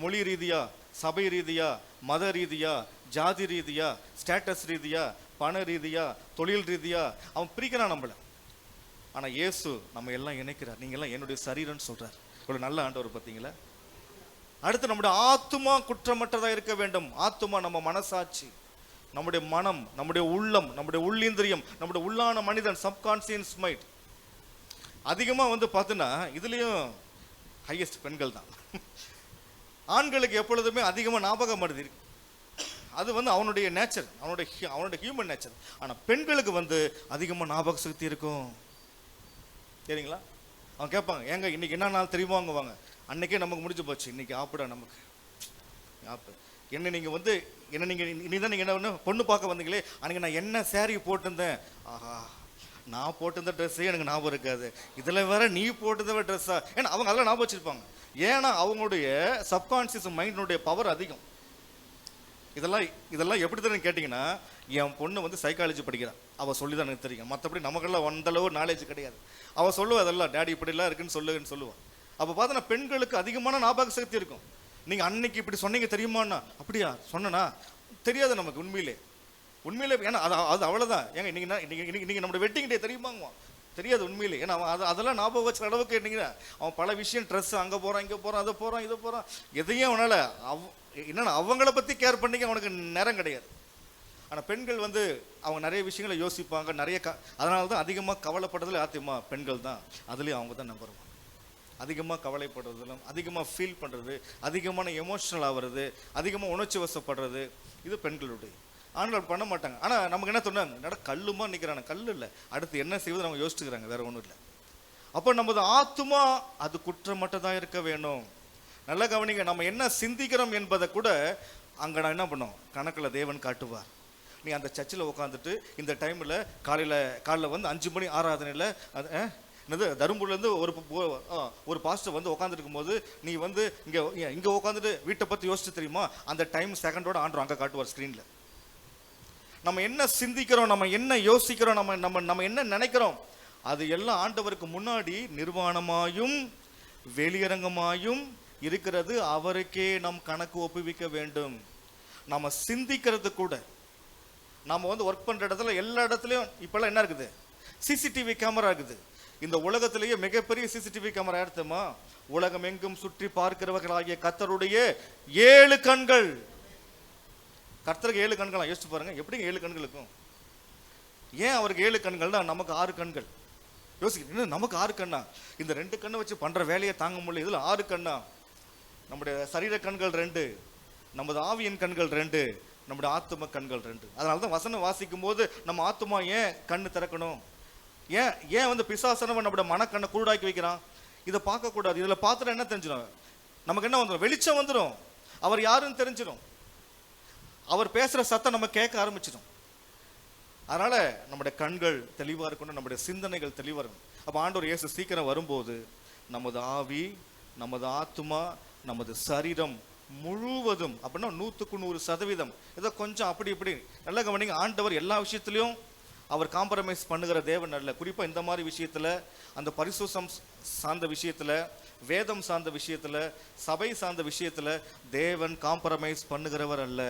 Speaker 4: மொழி ரீதியா, சபை ரீதியா, மத ரீதியா, ஜாதி ரீதியா, ஸ்டேட்டஸ் ரீதியா, பண ரீதியா, தொழில் ரீதியா அவன் பிரிக்கிறான் நம்மளை. ஆனால் இயேசு நம்ம எல்லாம் இணைக்கிறார். நீங்கள் எல்லாம் என்னுடைய சரீரம்னு சொல்கிறார். ஒரு நல்ல ஆண்டவர் பார்த்தீங்களா? அடுத்து நம்முடைய ஆத்துமா குற்றமற்றதாக இருக்க வேண்டும். ஆத்துமா நம்ம மனசாட்சி, நம்முடைய மனம், நம்முடைய உள்ளம், நம்முடைய உள்ளிந்திரியம், நம்முடைய உள்ளான மனிதன், சப்கான்சியன்ஸ் மைண்ட். அதிகமாக வந்து பார்த்தீங்கன்னா இதுலேயும் ஹையஸ்ட் பெண்கள் தான். ஆண்களுக்கு எப்பொழுதுமே அதிகமாக ஞாபக மருதி இருக்கு. அது வந்து அவனுடைய நேச்சர், அவனுடைய ஹியூமன் நேச்சர். ஆனால் பெண்களுக்கு வந்து அதிகமாக ஞாபக சக்தி இருக்கும். சரிங்களா? அவன் கேட்பாங்க, ஏங்க இன்னைக்கு என்ன நாள் தெரியுமாங்குவாங்க. அன்னைக்கே நமக்கு முடிஞ்சு போச்சு, இன்னைக்கு ஆப்பிடா நமக்கு ஆப்பு. என்ன நீங்கள் வந்து என்ன நீங்கள் இனிதான் நீங்கள் என்ன பொண்ணு பார்க்க வந்தீங்களே, அன்றைக்கி நான் என்ன சேரீ போட்டிருந்தேன், ஆஹா நான் போட்டிருந்த ட்ரெஸ்ஸே எனக்கு ஞாபகம் இருக்காது, இதில் வேற நீ போட்டிருந்த ட்ரெஸ்ஸா, ஏன்னா அவங்க அதெல்லாம் ஞாபகம் வச்சுருப்பாங்க. ஏன்னா அவங்களுடைய சப்கான்சியஸ் மைண்டினுடைய பவர் அதிகம். இதெல்லாம் எப்படி தான் கேட்டிங்கன்னா, என் பொண்ணு வந்து சைக்காலஜி படிக்கிறான், அவள் சொல்லி தான் எனக்கு தெரியும். மற்றபடி நமக்கெல்லாம் அந்தளவு நாலேஜ் கிடையாது. அவள் சொல்லுவா அதெல்லாம், டேடி இப்படிலாம் இருக்குன்னு சொல்லுன்னு சொல்லுவாள். அப்போ பார்த்தோன்னா பெண்களுக்கு அதிகமான ஞாபக சக்தி இருக்கும். நீங்கள் அன்னைக்கு இப்படி சொன்னீங்க தெரியுமாண்ணா, அப்படியா சொன்னனா தெரியாது நமக்கு உண்மையிலே. ஏன்னா அது அவ்வளோதான். ஏங்க இன்னைக்கு நம்மளோட வெட்டிங் டே தெரியுமாங்க, தெரியாது உண்மையிலே. ஏன்னா அவன் அதெல்லாம் ஞாபகம் வச்ச அளவுக்கு என்னங்கன்னா அவன் பல விஷயம், ட்ரெஸ் அங்கே போகிறான், இங்கே போகிறான், அதை போகிறான், இதை போகிறான், எதையும் அவனால் என்னென்னா அவங்கள பற்றி கேர் பண்ணிக்க அவனுக்கு நேரம் கிடையாது. ஆனால் பெண்கள் வந்து அவங்க நிறைய விஷயங்களை யோசிப்பாங்க, நிறைய அதனால தான் அதிகமாக கவலைப்படுறதுல ஆத்தியமா பெண்கள் தான். அதுலேயும் அவங்க தான் நம்புறோம். அதிகமாக கவலைப்படுறதுல, அதிகமாக ஃபீல் பண்ணுறது, அதிகமான எமோஷ்னல் ஆகிறது, அதிகமாக உணர்ச்சி வசப்படுறது, இது பெண்களுடைய. ஆண்கள் பண்ண மாட்டாங்க. ஆனால் நமக்கு என்ன தோணுங்க, நட கல்லுமா நிற்கிறாங்க, கல் இல்லை, அடுத்து என்ன செய்வது நம்ம யோசிச்சுக்கிறாங்க, வேற ஒன்றும் இல்லை. அப்போ நமது ஆத்துமா அது குற்றமற்றதாக இருக்க வேணும். நல்ல கவனிங்க, நம்ம என்ன சிந்திக்கிறோம் என்பதை கூட அங்கே நான் என்ன பண்ணோம், கணக்கில் தேவன் காட்டுவார். நீ அந்த சர்ச்சில் உட்காந்துட்டு இந்த டைமில் காலையில் வந்து 5 மணி ஆராதனையில் என்னது தருமபுரிலேருந்து ஒரு பாஸ்டர் வந்து உட்காந்துருக்கும் போது நீ வந்து இங்கே உட்காந்துட்டு வீட்டை பற்றி யோசிச்சு தெரியுமா, அந்த டைம் செகண்டோட ஆண்டவர் அங்கே காட்டுவார் ஸ்க்ரீனில். நம்ம என்ன சிந்திக்கிறோம், நம்ம என்ன யோசிக்கிறோம், நம்ம நம்ம நம்ம என்ன நினைக்கிறோம், அது எல்லாம் ஆண்டவருக்கு முன்னாடி நிர்வாணமாயும் வெளியரங்கமாயும் இருக்கிறது. அவருக்கே நம் கணக்கு ஒப்புவிக்க வேண்டும். நம்ம சிந்திக்கிறது கூட, நம்ம வந்து ஒர்க் பண்ற இடத்துல எல்லா இடத்துலையும் இப்பெல்லாம் என்ன இருக்குது, சிசிடிவி கேமரா இருக்குது. இந்த உலகத்திலேயே மிகப்பெரிய சிசிடிவி கேமரா எடுத்தோமா, உலகம் எங்கும் சுற்றி பார்க்கிறவர்களாகிய கர்த்தருடைய 7 கண்கள். கர்த்தருக்கு 7 கண்களா? யோசிச்சு பாருங்க, எப்படிங்க 7 கண்கள் இருக்கும்? ஏன் அவருக்கு 7 கண்கள்னா நமக்கு 6 கண்கள்? யோசிக்கிறேன், நமக்கு 6 கண்ணா? இந்த 2 கண்ணை வச்சு பண்ற வேலையை தாங்க முடியல, இதுல 6 கண்ணா? நம்முடைய சரீர கண்கள் 2, நமது ஆவியின் கண்கள் 2, நம்முடைய ஆத்தும கண்கள் 2. அதனாலதான் வசனம் வாசிக்கும் போது நம்ம ஆத்துமா ஏன் கண்ணு திறக்கணும்? ஏன் வந்து பிசாசனவன் நம்முடைய மனக்கண்ணை குருடாக்கி வைக்கிறான்? இதை பார்க்க கூடாது. இதுல பார்த்துட்டு என்ன தெரிஞ்சிடும்? நமக்கு என்ன வந்துடும்? வெளிச்சம் வந்துடும். அவர் யாருன்னு தெரிஞ்சிடும். அவர் பேசுற சத்தம் நம்ம கேட்க ஆரம்பிச்சிடும். அதனால நம்முடைய கண்கள் தெளிவா இருக்கணும், நம்முடைய சிந்தனைகள் தெளிவா இருக்கணும். அப்ப ஆண்டவர் இயேசு சீக்கிரம் வரும்போது நமது ஆவி, நமது ஆத்துமா, நமது சரீரம் முழுவதும், அப்படின்னா 100% ஏதோ கொஞ்சம் அப்படி இப்படி நல்லா கவனிங்க. ஆண்டவர் எல்லா விஷயத்திலையும் அவர் காம்ப்ரமைஸ் பண்ணுகிற தேவன் அல்ல. குறிப்பா இந்த மாதிரி விஷயத்துல, அந்த பரிசுத்தம் சார்ந்த விஷயத்துல, வேதம் சார்ந்த விஷயத்துல, சபை சார்ந்த விஷயத்துல தேவன் காம்ப்ரமைஸ் பண்ணுகிறவர் அல்ல.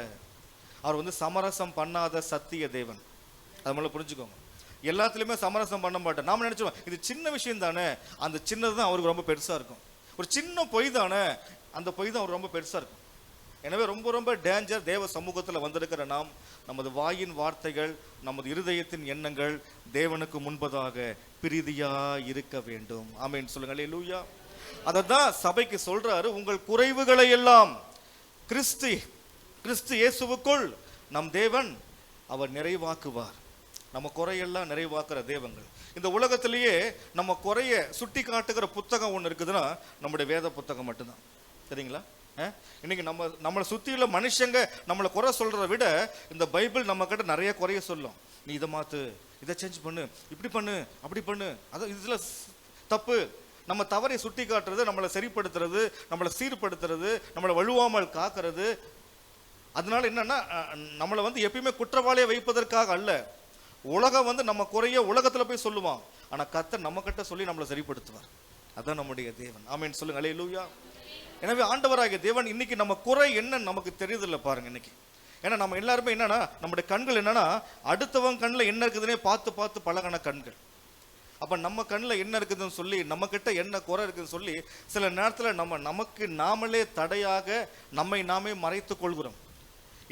Speaker 4: அவர் வந்து சமரசம் பண்ணாத சத்திய தேவன். அது மேல புரிஞ்சுக்கோங்க. எல்லாத்துலயுமே சமரசம் பண்ண மாட்டேன். நாம நினைச்சோம் இது சின்ன விஷயம் தானே, அந்த சின்னது தான் அவருக்கு ரொம்ப பெருசா இருக்கும். ஒரு சின்ன பொய் தானே, அந்த பொய் தான் அவருக்கு ரொம்ப பெருசா இருக்கும். எனவே ரொம்ப ரொம்ப டேஞ்சர். தேவ சமூகத்தில் வந்திருக்கிற நாம், நமது வாயின் வார்த்தைகள், நமது இருதயத்தின் எண்ணங்கள் தேவனுக்கு முன்பதாக பிரீதியா இருக்க வேண்டும். ஆமென் சொல்லுங்க. அல்லேலூயா. அததான் சபைக்கு சொல்றாரு, உங்கள் குறைவுகளை எல்லாம் கிறிஸ்து இயேசுவுக்குள் நம் தேவன் அவர் நிறைவாக்குவார். நம்ம குறையெல்லாம் நிறைவாக்குற தேவங்கள். இந்த உலகத்திலேயே நம்ம குறைய சுட்டி காட்டுகிற புத்தகம் ஒன்று இருக்குதுன்னா நம்முடைய வேத புத்தகம் மட்டும்தான். சரிங்களா? இன்னைக்கு நம்மளை சுற்றியுள்ள மனுஷங்க நம்மளை குறை சொல்றதை விட இந்த பைபிள் நம்ம கிட்ட நிறைய குறைய சொல்லும். நீ இதை மாத்து, இதை சேஞ்ச் பண்ணு, இப்படி பண்ணு, அப்படி பண்ணு, அது இதுல தப்பு. நம்ம தவறை சுட்டி காட்டுறது, நம்மளை சரிப்படுத்துறது, நம்மளை சீர்படுத்துறது, நம்மளை வழுவாமல் காக்கிறது. அதனால என்னன்னா, நம்மளை வந்து எப்பயுமே குற்றவாளியை வைப்பதற்காக அல்ல. உலகம் வந்து நம்ம குறைய உலகத்துல போய் சொல்லுவான், ஆனா கர்த்தர் நம்ம கிட்ட சொல்லி நம்மளை சரிப்படுத்துவார். அதான் நம்முடைய தேவன். ஆமென் சொல்லுங்க. அல்லேலூயா. எனவே ஆண்டவராகிய தேவன் இன்னைக்கு நம்ம குறை என்ன நமக்கு தெரியுதில்ல பாருங்க இன்னைக்கு. ஏன்னா நம்ம எல்லாருமே என்னன்னா, நம்முடைய கண்கள் என்னன்னா அடுத்தவங்க கண்ணில் என்ன இருக்குதுன்னே பார்த்து பார்த்து பழகின கண்கள். அப்ப நம்ம கண்ணில் என்ன இருக்குதுன்னு சொல்லி, நம்ம கிட்ட என்ன குறை இருக்குதுன்னு சொல்லி சில நேரத்தில் நமக்கு நாமளே தடையாக நம்மை நாமே மறைத்து கொள்கிறோம்.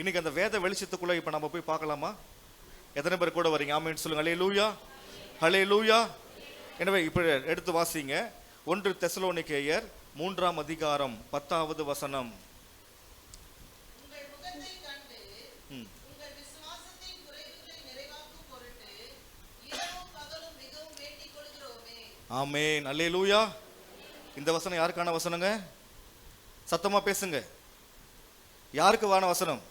Speaker 4: இன்னைக்கு அந்த வேத வெளிச்சத்துக்குள்ள இப்ப நம்ம போய் பார்க்கலாமா? எத்தனை பேர் கூட வரீங்க? ஆமென் சொல்லுங்க. அல்லேலூயா, அல்லேலூயா. எனவே இப்ப எடுத்து வாசிங்க 1 தெசலோனிக்கேயர் 3ஆம் அதிகாரம் 10வது வசனம். ஆமென், அல்லேலூயா. இந்த வசனம் யாருக்கான வசனங்க? சத்தமா பேசுங்க. யாருக்கு வான வசனம்?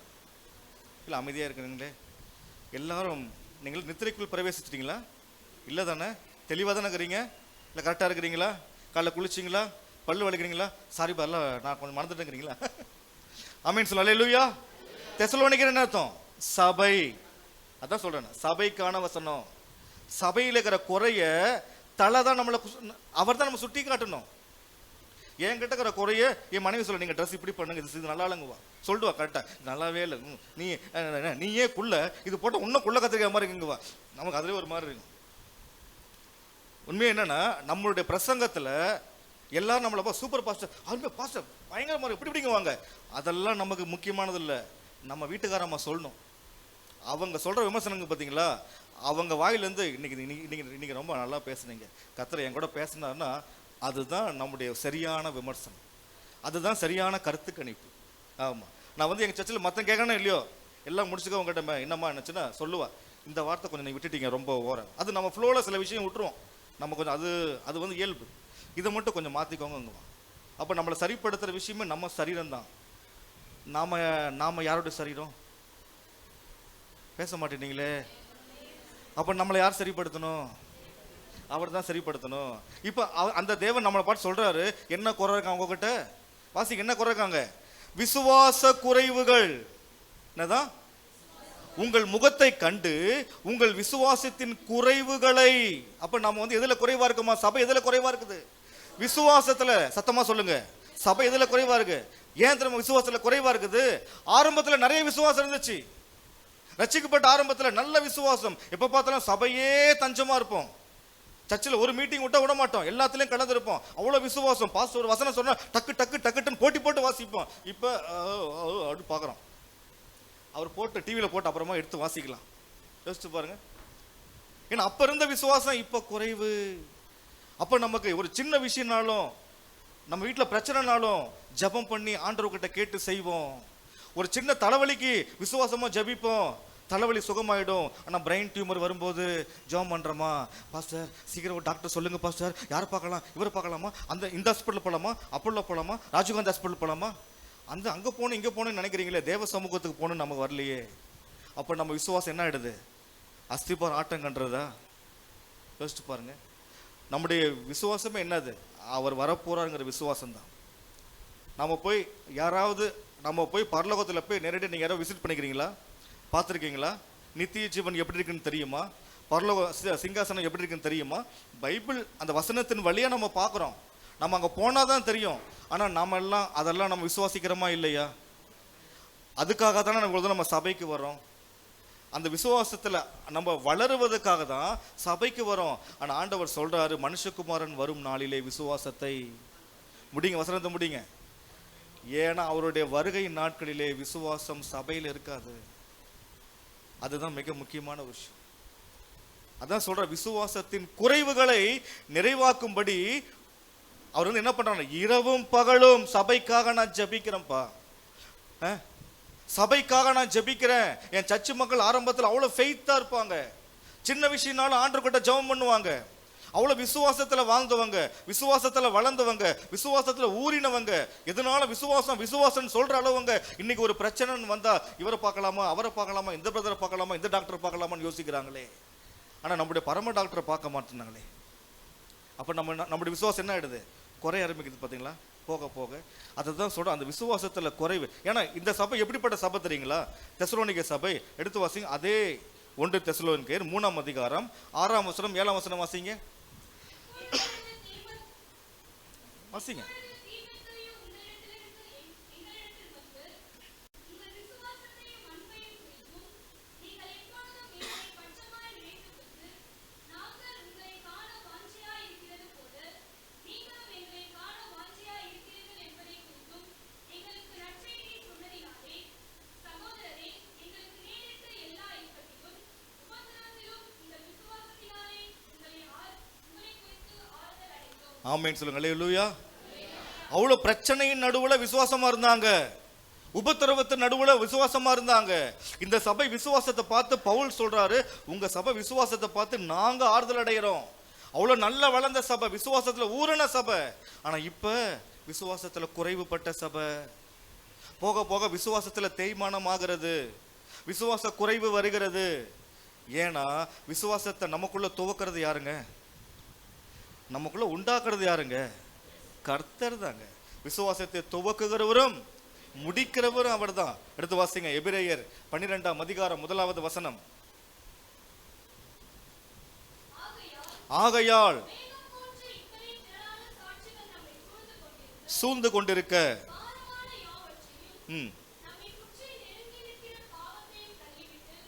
Speaker 4: இல்ல அமைதியா இருக்கிறீங்களே எல்லாரும். நீங்கள் நித்திரைக்குள் பிரவேசிச்சிட்டீங்களா? இல்லை தானே? தெளிவாக தானே இருக்கிறீங்க? இல்லை கரெக்டாக இருக்கிறீங்களா? காலைல குளிச்சிங்களா? பல்லு வலிக்கிறீங்களா? சாரி பரல, நான் கொஞ்சம் மறந்துட்டேங்கிறீங்களா? ஆமென் சொல்ல. அல்லேலூயா. தெசலோனிக்கேயர் என்ன அர்த்தம்? சபை. அதான் சொல்றேன், சபைக்கான வசனம். சபையில் இருக்கிற குறைய தலை தான் நம்மளை, அவர் தான் நம்ம சுட்டி காட்டணும். என் கிட்ட இருக்கிற குறைய என் மனைவி சொல்ல, நீங்க ட்ரெஸ் இப்படி பண்ணுங்க, இது நல்லா இல்லைங்குவா, சொல்லுவா கரெக்டா, நல்லாவே இல்லை, நீயே குள்ள இது போட்ட இன்னும் குள்ள கத்திரிக்கிற மாதிரி இருக்குங்குவா. நமக்கு அதுலேயே ஒரு மாதிரி இருக்கும். உண்மையாக என்னன்னா, நம்மளுடைய பிரசங்கத்துல எல்லாரும் நம்மள சூப்பர் பாஸ்டர், அவங்க பாஸ்டர் பயங்கர மாதிரி இப்படி இப்படிங்க வாங்க, அதெல்லாம் நமக்கு முக்கியமானது இல்லை. நம்ம வீட்டுக்காரம்மா சொல்லணும். அவங்க சொல்ற விமர்சனங்க பார்த்தீங்களா, அவங்க வாயிலேருந்து இன்னைக்கு ரொம்ப நல்லா பேசுனீங்க, கர்த்தர் என் கூட பேசினாருன்னா அதுதான் நம்முடைய சரியான விமர்சனம், அதுதான் சரியான கருத்து கணிப்பு. ஆமாம், நான் வந்து எங்கள் சர்ச்சில் மற்ற கேட்கணும் இல்லையோ, எல்லாம் முடிச்சுக்க உங்ககிட்ட என்னம்மா என்னச்சுன்னா சொல்லுவா, இந்த வார்த்தை கொஞ்சம் நீங்கள் விட்டுட்டீங்க ரொம்ப ஓரம். அது நம்ம ஃப்ளோவில் சில விஷயம் விட்டுருவோம், நம்ம கொஞ்சம் அது வந்து இயல்பு, இதை மட்டும் கொஞ்சம் மாற்றிக்கோங்கங்குவான். அப்போ நம்மளை சரிப்படுத்துகிற விஷயமே நம்ம சரீரம் தான். நாம் யாரோட சரீரம்? பேச மாட்டேனீங்களே. அப்போ நம்மளை யார் சரிப்படுத்தணும்? அவர் தான் சரிப்படுத்தணும். இப்போ அந்த தேவன் நம்மளை பார்த்து சொல்றாரு, என்ன குறை இருக்காங்க உங்ககிட்ட? வாசிக்கு, என்ன குறை இருக்காங்க? விசுவாச குறைவுகள். என்னதான்? உங்கள் முகத்தை கண்டு உங்கள் விசுவாசத்தின் குறைவுகளை. அப்ப நம்ம எதுல குறைவா இருக்குமா? சபை எதுல குறைவா இருக்குது? விசுவாசத்துல. சத்தமா சொல்லுங்க, சபை எதுல குறைவா இருக்கு? ஏன் தெரியுமா விசுவாசத்துல குறைவா இருக்குது? ஆரம்பத்துல நிறைய விசுவாசம் இருந்துச்சு. ரட்சிக்கப்பட்ட ஆரம்பத்துல நல்ல விசுவாசம். எப்ப பார்த்தாலும் சபையே தஞ்சமா இருப்போம். சர்ச்சில் ஒரு மீட்டிங் விட மாட்டோம், எல்லாத்துலயும் கலந்துருப்போம். அவ்வளவு விசுவாசம். பாஸ்டர் ஒரு வசனம் சொன்னா டக்கு டக்கு டக்குன்னு போட்டி போட்டு வாசிப்போம். இப்ப அப்படி பாக்குறோம், அவர் போட்டு டிவியில போட்டு அப்புறமா எடுத்து வாசிக்கலாம். யோசிச்சு பாருங்க. ஏன்னா அப்ப இருந்த விசுவாசம் இப்ப குறைவு. அப்ப நமக்கு ஒரு சின்ன விஷயம்னாலும், நம்ம வீட்டுல பிரச்சனைனாலும் ஜெபம் பண்ணி ஆண்டவர்கிட்ட கேட்டு செய்வோம். ஒரு சின்ன தலைவலிக்கு விசுவாசமா ஜெபிப்போம், தலைவலி சுகமாயிடும். ஆனா பிரெயின் டியூமர் வரும்போது ஜெபம் பண்றோமா? பாஸ்டர் சீக்கிரம் ஒரு டாக்டர் சொல்லுங்க பாஸ்டர், யாரை பார்க்கலாம், இவரை பார்க்கலாமா, இந்த ஹாஸ்பிட்டல் போலாமா, அப்போலோ போலாமா, ராஜீவ்காந்தி ஹாஸ்பிட்டல் போலாமா, அங்க போகணும் இங்க போகணும்னு நினைக்கிறீங்களே, தேவ சமூகத்துக்கு போகணும் நமக்கு வரலையே. அப்ப நம்ம விசுவாசம் என்ன ஆயிடுது? அஸ்திபார் ஆட்டம் கண்டுறதா? யோசிச்சு பாருங்க. நம்முடைய விசுவாசமே என்னது? அவர் வரப்போறாருங்கிற விசுவாசம் தான். நம்ம போய் பரலோகத்தில் போய் நேரடியாக நீங்கள் யாராவது விசிட் பண்ணிக்கிறீங்களா? பார்த்துருக்கீங்களா? நித்திய ஜீவன் எப்படி இருக்குன்னு தெரியுமா? பரலோக சிங்காசனம் எப்படி இருக்குன்னு தெரியுமா? பைபிள் அந்த வசனத்தின் வழியாக நம்ம பார்க்குறோம். நம்ம அங்கே போனால் தான் தெரியும். ஆனால் அதெல்லாம் நம்ம விசுவாசிக்கிறோமா இல்லையா? அதுக்காக தானே நம்ம சபைக்கு வரோம். அந்த விசுவாசத்தில் நம்ம வளருவதற்காக தான் சபைக்கு வரோம். ஆனால் ஆண்டவர் சொல்றாரு, மனுஷகுமாரன் வரும் நாளிலே விசுவாசத்தை முடிங்க, வசனத்தை முடிங்க. ஏன்னா அவருடைய வருகை நாட்களிலே விசுவாசம் சபையில் இருக்காது. அதுதான் மிக முக்கியமான விஷயம். அதான் சொல்ற, விசுவாசத்தின் குறைவுகளை நிறைவாக்கும்படி அவர் என்ன பண்றாங்க? இரவும் பகலும் சபைக்காக நான் ஜெபிக்கிறேன்ப்பா, சபைக்காக நான் ஜெபிக்கிறேன். என் சர்ச்சு மக்கள் ஆரம்பத்தில் அவ்வளவு ஃபெய்த்தா இருப்பாங்க. சின்ன விஷயம்னாலும் ஆண்டவர்கிட்ட ஜெபம் பண்ணுவாங்க. அவ்வளவு விசுவாசத்துல வாழ்ந்தவங்க, விசுவாசத்துல வளர்ந்தவங்க, விசுவாசத்துல ஊறினவங்க. எதனால விசுவாசம் சொல்ற அளவுங்க. இன்னைக்கு ஒரு பிரச்சனைன்னு வந்தா இவரை பார்க்கலாமா, அவரை பார்க்கலாமா, இந்த பிரதரை பார்க்கலாமா, இந்த டாக்டரை பார்க்கலாமான்னு யோசிக்கிறாங்களே. ஆனா நம்முடைய பரம டாக்டரை பார்க்க மாட்டேனாங்களே. அப்ப நம்முடைய விசுவாசம் என்ன ஆயிடுது? குறைய ஆரம்பிக்குது. பாத்தீங்களா? போக போக அதுதான் சொல்ற, அந்த விசுவாசத்துல குறைவு. ஏன்னா இந்த சபை எப்படிப்பட்ட சபை தெரியுங்களா? தெசலோனிக்கே சபை. எடுத்து வாசிங்க, அதே 1 தெசலோனிக்கேயர் 3ஆம் அதிகாரம் 6ஆம் வசனம் 7ஆம் வசனம் வாசிங்க. வாசிங்க. ஆமென் சொல்லுங்க. அல்லேலூயா. அவ்வளவு பிரச்சனையின் நடுவுல விசுவாசமா இருந்தாங்க, உபத்திரவத்தின் நடுவுல விசுவாசமா இருந்தாங்க. இந்த சபை விசுவாசத்தை பார்த்து பவுல் சொல்றாரு, உங்க சபை விசுவாசத்தை பார்த்து நாங்க ஆறுதல் அடைகிறோம். அவ்வளவு நல்ல வளர்ந்த சபை, விசுவாசத்துல ஊறின சபை. ஆனா இப்ப விசுவாசத்துல குறைவுபட்ட சபை. போக போக விசுவாசத்துல தேய்மானம் ஆகிறது, விசுவாச குறைவு வருகிறது. ஏன்னா விசுவாசத்தை நமக்குள்ள துவக்கிறது யாருங்க? நமக்குள்ள உண்டாக்குறது யாருங்க? கர்த்தர் தாங்க. விசுவாசத்தை துவக்குகிறவரும் முடிக்கிறவரும் அவர் தான். எடுத்து வாசிங்க, எபிரேயர் 12ஆம் அதிகாரம் 1வது வசனம். ஆகையால் சூழ்ந்து கொண்டிருக்க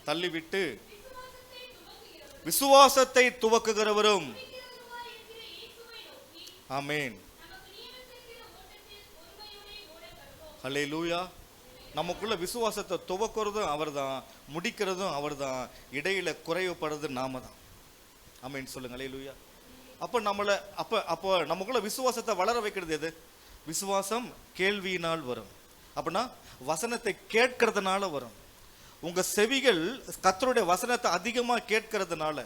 Speaker 4: தள்ளிவிட்டு விசுவாசத்தை துவக்குகிறவரும். ஆமென். அல்லேலூயா. நமக்குள்ள விசுவாசத்தை துவக்கிறதும் அவர்தான், முடிக்கிறதும் அவர்தான், இடையில குறைவுபடுறது நாம தான். ஆமென் சொல்லுங்க. அல்லேலூயா. அப்ப நமக்குள்ள விசுவாசத்தை வளர வைக்கிறது எது? விசுவாசம் கேள்வியினால் வரும். அப்படின்னா வசனத்தை கேட்கறதுனால வரும். உங்க செவிகள் கர்த்தருடைய வசனத்தை அதிகமா கேட்கறதுனால,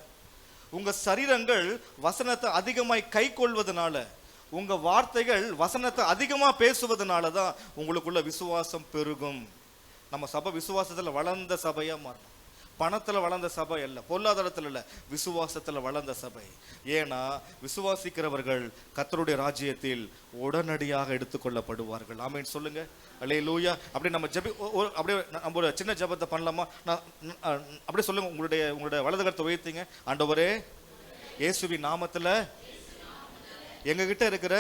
Speaker 4: உங்க சரீரங்கள் வசனத்தை அதிகமாய் கை கொள்வதனால, உங்க வார்த்தைகள் வசனத்தை அதிகமா பேசுவதனால தான் உங்களுக்குள்ள விசுவாசம் பெருகும். நம்ம சபை விசுவாசத்துல வளர்ந்த சபையா மாறணும். பணத்தில் வளர்ந்த சபை அல்ல, பொருளாதாரத்தில் இல்லை, விசுவாசத்தில் வளர்ந்த சபை. ஏன்னா விசுவாசிக்கிறவர்கள் கர்த்தருடைய ராஜ்யத்தில் உடனடியாக எடுத்துக்கொள்ளப்படுவார்கள். ஆமென் சொல்லுங்க. அல்லேலூயா. அப்படியே நம்ம அப்படியே நம்ம ஒரு சின்ன ஜெபத்தை பண்ணலாமா? அப்படியே சொல்லுங்க, உங்களுடைய வலது கரத்தை உயர்த்திங்க. ஆண்டவரே, இயேசுவின் நாமத்தில் எங்ககிட்ட இருக்கிற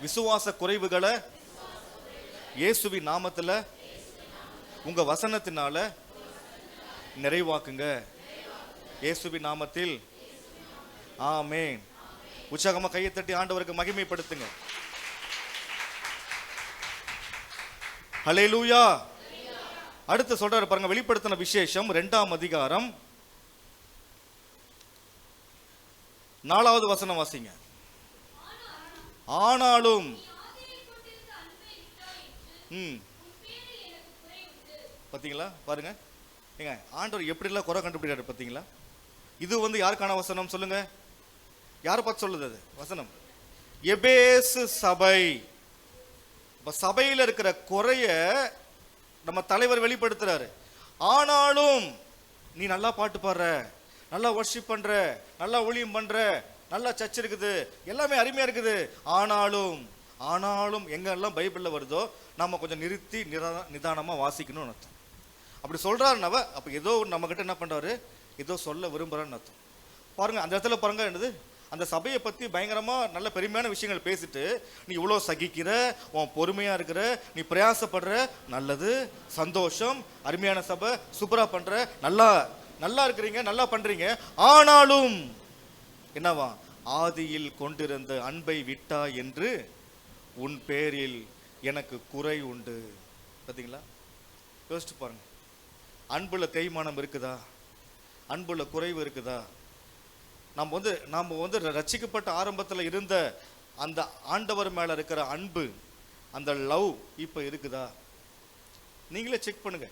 Speaker 4: விசுவாச குறைவுகளை இயேசுவின் நாமத்தில் உங்க வசனத்தினால நிறைவாக்குங்க. இயேசுவின் நாமத்தில் ஆமென். உற்சாகமா கையை தட்டி ஆண்டவருக்கு மகிமைப்படுத்துங்க. ஹல்லேலூயா. அடுத்து சொல்றாரு பாருங்க, வெளிப்படுத்தின விசேஷம் 2ஆம் அதிகாரம் 4வது வசனம் வாசிங்க. ஆனாலும் பாத்தீங்களா, பாருங்க ஏங்க ஆண்டவர் எப்படிலாம் குறை கண்டுபிடிக்கிறாரு பாத்தீங்களா? இது யாருக்கான வசனம் சொல்லுங்க? யாரை பார்த்து சொல்லுது அது வசனம்? எபேசு சபை. இப்ப சபையில இருக்கிற குறைய நம்ம தலைவர் வெளிப்படுத்துறாரு. ஆனாலும் நீ நல்லா பாட்டு பாடுற, நல்லா வர்ஷிப் பண்ற, நல்லா ஊழியம் பண்ற, நல்லா சர்ச் இருக்குது, எல்லாமே அருமையா இருக்குது, ஆனாலும் எங்கெல்லாம் பைபிள்ல வருதோ நம்ம கொஞ்சம் நிறுத்தி நிதானமா வாசிக்கணும்னு அர்த்தம். அப்படி சொல்றாருன்னவ அப்ப ஏதோ நம்ம கிட்ட என்ன பண்றாரு, ஏதோ சொல்ல விரும்புறான்னு அர்த்தம். பாருங்க அந்த இடத்துல பாருங்க என்னது, அந்த சபையை பத்தி பயங்கரமா நல்ல பெருமையான விஷயங்கள் பேசிட்டு, நீ இவ்வளவு சகிக்கிற, உன் பொறுமையா இருக்கிற, நீ பிரயாசப்படுற, நல்லது, சந்தோஷம், அருமையான சபை, சூப்பரா பண்ற, நல்லா இருக்கிறீங்க, நல்லா பண்றீங்க, ஆனாலும் என்னவா, ஆதியில் கொண்டிருந்த அன்பை விட்டா என்று உன் பேரில் எனக்கு குறை உண்டு. பார்த்தீங்களா? யோசிச்சு பாருங்க. அன்புல தேய்மானம் இருக்குதா? அன்புல குறைவு இருக்குதா? நாம் ரட்சிக்கப்பட்ட ஆரம்பத்தில் இருந்த அந்த ஆண்டவர் மேல இருக்கிற அன்பு, அந்த லவ் இப்ப இருக்குதா? நீங்களே செக் பண்ணுங்க.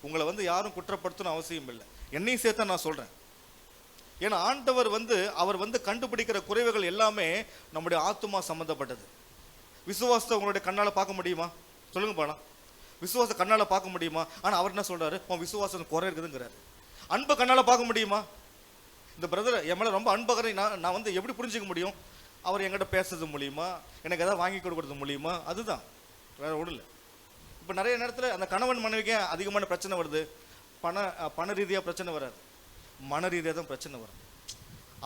Speaker 4: உங்களை யாரும் குற்றப்படுத்தணும் அவசியம் இல்லை, என்னையும் சேர்த்தா நான் சொல்றேன். ஏன்னா ஆண்டவர் அவர் கண்டுபிடிக்கிற குறைவுகள் எல்லாமே நம்முடைய ஆத்துமா சம்பந்தப்பட்டது. விசுவாசத்தை உங்களுடைய கண்ணால பார்க்க முடியுமா? சொல்லுங்க பாலாம். விசுவாச கண்ணால பார்க்க முடியுமா? ஆனா அவர் என்ன சொல்றாரு, உன் விசுவாசம் குறை இருக்குதுங்கிறாரு. அன்பை கண்ணால பார்க்க முடியுமா? இந்த பிரதர் என் மேல ரொம்ப அன்பகரை நான் எப்படி புரிஞ்சுக்க முடியும்? அவர் என்கிட்ட பேசுறது மூலியமா, எனக்கு ஏதாவது வாங்கி கொடுக்கறது மூலியமா, அதுதான், வேற ஒன்றும் இல்லை. இப்போ நிறைய நேரத்தில் அந்த கணவன் மனைவிக்கு அதிகமான பிரச்சனை வருது. பண ரீதியாக பிரச்சனை வராது, மன ரீதியாக தான் பிரச்சனை வரும்.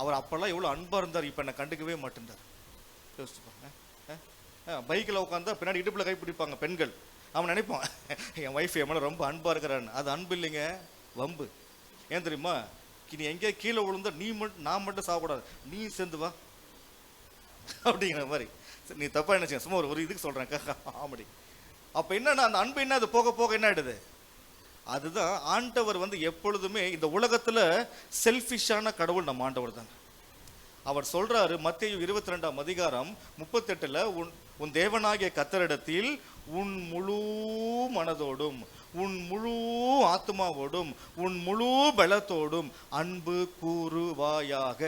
Speaker 4: அவர் அப்பெல்லாம் எவ்வளோ அன்பாக இருந்தார், இப்போ என்னை கண்டுக்கவே மாட்டேன்றார். யோசிச்சுப்பாங்க. பைக்கில் உட்காந்தா பின்னாடி இடுப்பில் கை பிடிப்பாங்க பெண்கள். அவன் நினைப்பான் என் ஒய்ஃப் என் மேலே ரொம்ப அன்பாக இருக்கிறான்னு. அது அன்பு இல்லைங்க, வம்பு. ஏன் தெரியுமா? நீ எங்கேயா கீழே விழுந்தா நான் மட்டும் சாப்பிடாது, நீ சேர்ந்து வா அப்படிங்கிற மாதிரி. நீ தப்பா என்ன சும்மா ஒரு இதுக்கு சொல்றேன் காமெடி. அப்ப என்னன்னா அந்த அன்பு என்ன, அது போக போக என்ன ஆயிடுது? அதுதான் ஆண்டவர் எப்பொழுதுமே இந்த உலகத்துல செல்ஃபிஷான கடவுள் நம்ம ஆண்டவர் தான். அவர் சொல்றாரு மத்தேயு 22ஆம் அதிகாரம் 38ல, உன் தேவனாகிய கர்த்தரிடத்தில் உன் முழு மனதோடும், உன் முழு ஆத்மாவோடும், உன் முழு பலத்தோடும் அன்பு கூறுவாயாக.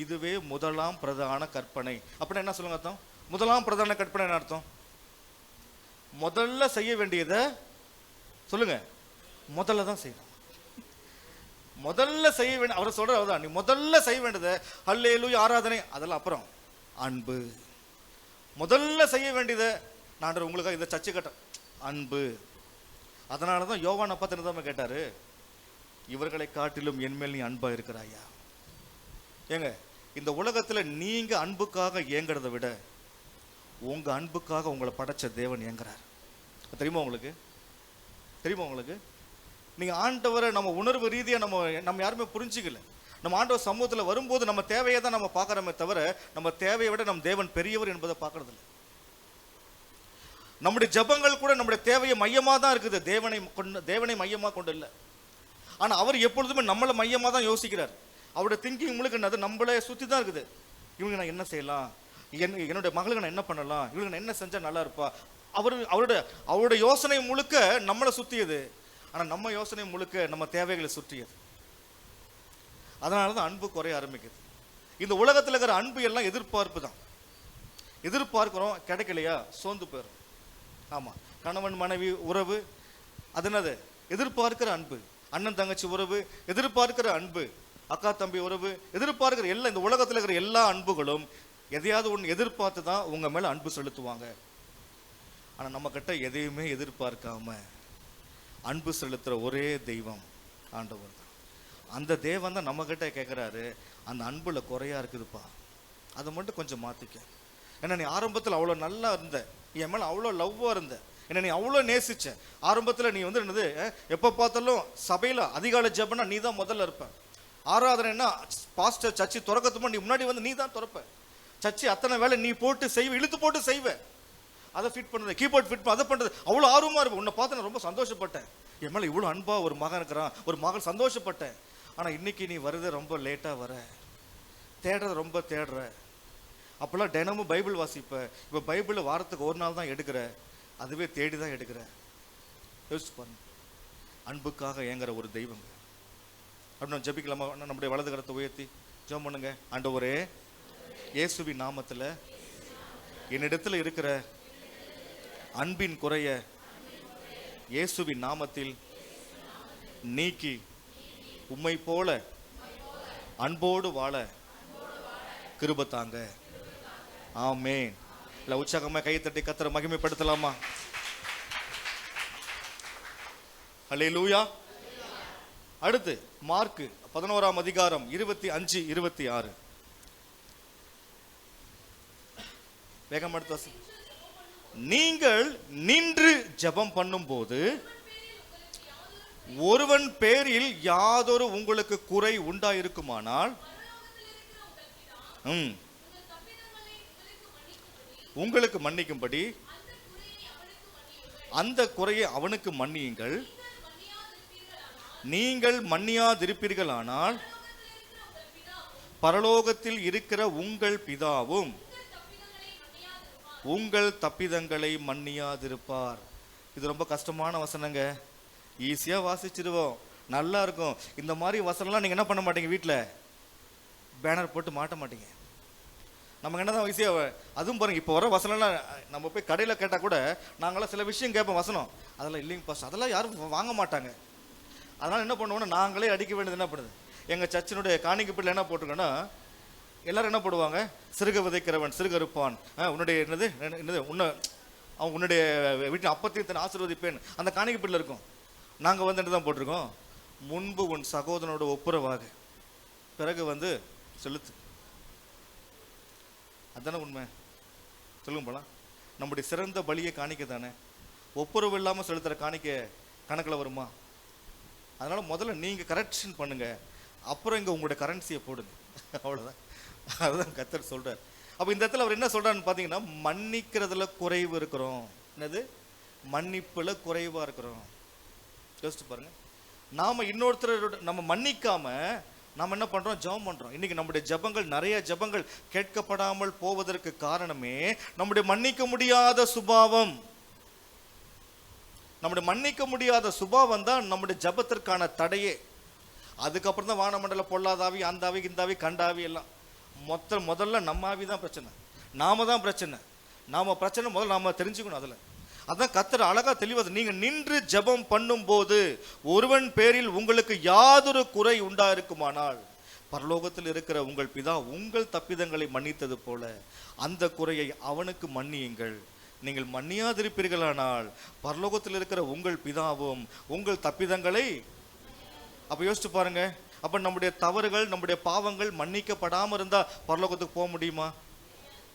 Speaker 4: இதுவே முதலாம் பிரதான கற்பனை. அப்படின்னா என்ன சொல்லுங்க அர்த்தம்? முதலாம் பிரதான கற்பனை என்ன அர்த்தம்? முதல்ல செய்ய வேண்டியதை சொல்லுங்க, முதல்ல தான் செய்யணும். முதல்ல செய்ய வேண்டிய அவர் சொல்றதான், நீ முதல்ல செய்ய வேண்டியதை ஹல்லேலூயா ஆராதனை அதெல்லாம் அப்புறம், அன்பு முதல்ல செய்ய வேண்டியதை. நான் உங்களுக்காக இதை சர்ச்சை கட்ட அன்பு. அதனாலதான் யோவான் அப்பா தான் கேட்டாரு, இவர்களை காட்டிலும் என்மேல் நீ அன்பா இருக்கிறாயா? ஏங்க இந்த உலகத்துல நீங்க அன்புக்காக ஏங்குறத விட உங்க அன்புக்காக உங்களை படைச்ச தேவன் ஏங்குறார். தெரியுமா உங்களுக்கு? தெரியுமா உங்களுக்கு? நீங்க ஆண்டவரை நம்ம உணர்வு ரீதியா நம்ம யாருமே புரிஞ்சுக்கல. நம்ம ஆண்டவர் சமூகத்துல வரும்போது நம்ம தேவையை தான் நம்ம பார்க்கறோமே தவிர நம்ம தேவையை விட நம்ம தேவன் பெரியவர் என்பதை பார்க்கறது இல்லை. நம்முடைய ஜபங்கள் கூட நம்முடைய தேவையை மையமா தான் இருக்குது, தேவனை மையமா கொண்டு இல்லை. ஆனா அவர் எப்பொழுதுமே நம்மளை மையமா தான் யோசிக்கிறார். அவருடைய திங்கிங் முழுக்க என்னது, நம்மளே சுத்தி தான் இருக்குது. இவங்க நான் என்ன செய்யலாம், என்னுடைய மகளுக்கு நான் என்ன பண்ணலாம், இவங்க நான் என்ன செஞ்சா நல்லா இருப்பா. அவருடைய யோசனை முழுக்க நம்மளை சுத்தியது. ஆனா நம்ம யோசனை முழுக்க நம்ம தேவைகளை சுற்றியது. அதனாலதான் அன்பு குறைய ஆரம்பிக்குது. இந்த உலகத்துல இருக்கிற அன்பு எல்லாம் எதிர்பார்ப்பு தான். எதிர்பார்க்கிறோம், கிடைக்கலையா சோர்ந்து போயிடும். ஆமா, கணவன் மனைவி உறவு அது என்னது, எதிர்பார்க்கிற அன்பு. அண்ணன் தங்கச்சி உறவு, எதிர்பார்க்கிற அன்பு, அக்கா தம்பி உறவு, எதிர்பார்க்கிற எல்லா இந்த உலகத்தில் இருக்கிற எல்லா அன்புகளும் எதையாவது ஒன்று எதிர்பார்த்து தான் உங்க மேல அன்பு செலுத்துவாங்க. ஆனா நம்ம கிட்ட எதையுமே எதிர்பார்க்காம அன்பு செலுத்துற ஒரே தெய்வம் ஆண்டவர் தான். அந்த தேவன் தான் நம்ம கிட்ட கேட்கிறாரு, அந்த அன்புல குறையா இருக்குதுப்பா, அதை மட்டும் கொஞ்சம் மாத்திக்க. ஏன்னா நீ ஆரம்பத்தில் அவ்வளோ நல்லா இருந்த, என் மேலே அவ்வளோ லவ்வாக இருந்த, என்ன நீ அவ்வளோ நேசிச்ச. ஆரம்பத்தில் நீ வந்து என்னது, எப்போ பார்த்தாலும் சபையில் அதிகாலை ஜெபம்னா நீ தான் முதல்ல இருப்ப. ஆராதனைன்னா பாஸ்டர் சர்ச்சி திறக்கத்துமா நீ முன்னாடி வந்து நீ தான் திறப்ப. சர்ச்சி அத்தனை வேலை நீ போட்டு செய்வ, இழுத்து போட்டு செய்வ. அதை ஃபிட் பண்ணுறது, கீபோர்ட் ஃபிட் பண்ண, அதை பண்ணுறது அவ்வளோ ஆர்வமாக இருப்பேன். உன்னை பார்த்து நான் ரொம்ப சந்தோஷப்பட்டேன், என் மேலே இவ்வளோ அன்பா ஒரு மகன் இருக்கிறான், ஒரு மகள், சந்தோஷப்பட்டேன். ஆனால் இன்னைக்கு நீ வருது ரொம்ப லேட்டாக வர, தேடுறத ரொம்ப தேடுற. அப்போல்லாம் தினமும் பைபிள் வாசிப்ப, இப்போ பைபிள் வாரத்துக்கு ஒரு நாள் தான் எடுக்கிற, அதுவே தேடி தான் எடுக்கிற. யோசிச்சு பாருங்க, அன்புக்காக ஏங்குற ஒரு தெய்வங்க. அப்படின்னு ஜெபிக்கலாமா? நம்முடைய வலது கரத்தை உயர்த்தி ஜெபம் பண்ணுங்க. ஆண்டவரே, இயேசுவின் நாமத்தில் என்னிடத்தில் இருக்கிற அன்பின் குறைய இயேசுவின் நாமத்தில் நீக்கி உம்மை போல அன்போடு வாழ கிருபை தாங்க. ஆமென். இல்ல உற்சாகமா கை தட்டி கர்த்தரை மகிமைப்படுத்தலாமா? ஹல்லேலூயா. அடுத்து மார்க் 11ஆம் அதிகாரம் 25, 26. வேகம் எடுத்து. நீங்கள் நின்று ஜெபம் பண்ணும்போது ஒருவன் பேரில் யாதொரு உங்களுக்கு குறை உண்டாயிருக்குமானால் உங்களுக்கு மன்னிக்கும்படி அந்த குறையை அவனுக்கு மன்னியுங்கள். நீங்கள் மன்னியாதிருப்பீர்களானால் பரலோகத்தில் இருக்கிற உங்கள் பிதாவும் உங்கள் தப்பிதங்களை மன்னியாதிருப்பார். இது ரொம்ப கஷ்டமான வசனங்க. ஈஸியா வாசிச்சிருவோம், நல்லா இருக்கும். இந்த மாதிரி வசனம்லாம் நீங்க என்ன பண்ண மாட்டீங்க, வீட்டில் பேனர் போட்டு மாட்ட மாட்டீங்க. நமக்கு என்னதான் ஈஸியாக, அதுவும் பாருங்க, இப்போ வர வசனம்லாம் நம்ம போய் கடையில் கேட்டால் கூட நாங்களாம் சில விஷயம் கேட்போம் வசனம், அதெல்லாம் இல்லைங்க பாஸ், அதெல்லாம் யாரும் வாங்க மாட்டாங்க. அதனால என்ன பண்ணுவோம்னா நாங்களே அடிக்க வேண்டியது. என்ன பண்ணுது, எங்கள் சர்ச்சினுடைய காணிக்கை பிள்ளை என்ன போட்டிருக்கோன்னா, எல்லாரும் என்ன போடுவாங்க, சிறுக விதைக்கிறவன் சிறுக இருப்பான், உன்னுடைய என்னது அவன் உன்னுடைய வீட்டில் அப்பத்தையும் ஆசீர்வதிப்பேன், அந்த காணிக்கை பிள்ளை இருக்கும். நாங்கள் வந்து என்ன தான் போட்டிருக்கோம், முன்பு உன் சகோதரனோட ஒப்புரவாக பிறகு வந்து செலுத்து. அதுதானே உண்மை, சொல்லுங்க போலாம். நம்முடைய சிறந்த பலியை காணிக்க தானே, ஒப்புரவு இல்லாமல் செலுத்துகிற காணிக்க கணக்கில் வருமா? அதனால முதல்ல நீங்கள் கரெக்ஷன் பண்ணுங்க, அப்புறம் இங்கே உங்களுடைய கரன்சியை போடுங்க, அவ்வளோதான். அதுதான் கர்த்தர் சொல்றார். அப்போ இந்த இடத்துல அவர் என்ன சொல்றாருன்னு பார்த்தீங்கன்னா, மன்னிக்கிறதுல குறைவு இருக்கிறோம். என்னது, மன்னிப்புல குறைவா இருக்கிறோம். யோசிச்சு பாருங்க, நாம இன்னொருத்தரோட நம்ம மன்னிக்காம நாம என்ன பண்றோம், ஜெபம் பண்றோம். இன்னைக்கு நம்முடைய ஜெபங்கள், நிறைய ஜெபங்கள் கேட்கப்படாமல் போவதற்கு காரணமே நம்முடைய மன்னிக்க முடியாத சுபாவம். நம்முடைய மன்னிக்க முடியாத சுபாவம் தான் நம்முடைய ஜெபத்திற்கான தடையே. அதுக்கப்புறம் தான் வானமண்டல பொல்லாதாவி, அந்தாவி, இந்தாவி, கண்டாவி எல்லாம். முதல்ல நம்ம ஆவி தான் பிரச்சனை, நாம தான் பிரச்சனை. நாம பிரச்சனை முதல்ல நாம தெரிஞ்சுக்கணும். அதுல அதான் கர்த்தர் அழகா தெளிவாது, நீங்க நின்று ஜெபம் பண்ணும் போது ஒருவன் பேரில் உங்களுக்கு யாதொரு குறை உண்டாயிருக்குமானால் பரலோகத்தில் இருக்கிற உங்கள் பிதா உங்கள் தப்பிதங்களை மன்னித்தது போல அந்த குறையை அவனுக்கு மன்னியுங்கள். நீங்கள் மன்னியாதிருப்பீர்களானால் பரலோகத்தில் இருக்கிற உங்கள் பிதாவும் உங்கள் தப்பிதங்களை. அப்ப யோசிச்சு பாருங்க, அப்ப நம்முடைய தவறுகள், நம்முடைய பாவங்கள் மன்னிக்கப்படாம இருந்தா பரலோகத்துக்கு போக முடியுமா?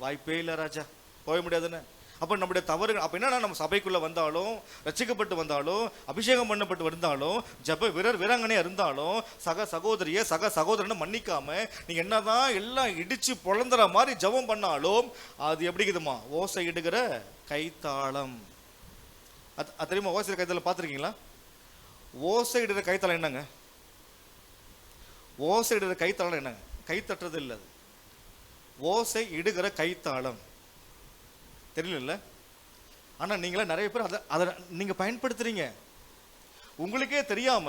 Speaker 4: வாய்ப்பே இல்லை ராஜா, போக முடியாதுன்னு. அப்ப நம்முடைய தவறுகள், அப்ப என்னன்னா, நம்ம சபைக்குள்ள வந்தாலும், ரட்சிக்கப்பட்டு வந்தாலும், அபிஷேகம் பண்ணப்பட்டு வந்தாலும், ஜெப வீராங்கனையா இருந்தாலும், சக சகோதரிய சக சகோதரனை மன்னிக்காம நீங்க என்னதான் எல்லாம் இடிச்சு பொழந்துற மாதிரி ஜெபம் பண்ணாலும் அது எப்படி இருக்குதுமா, ஓசை இடுகிற கைத்தாளம். அது தெரியுமா? ஓசை கைத்தாளம் பார்த்துருக்கீங்களா? ஓசை இடுகிற கைத்தாளம் என்னங்க? ஓசை இடுகிற கைத்தாளம் என்னங்க? கை தட்டுறது இல்லை, அது ஓசை இடுகிற கைத்தாளம். தெரியல. ஆனா நீங்களா நிறைய பேர் அதை நீங்க பயன்படுத்துறீங்க, உங்களுக்கே தெரியாம.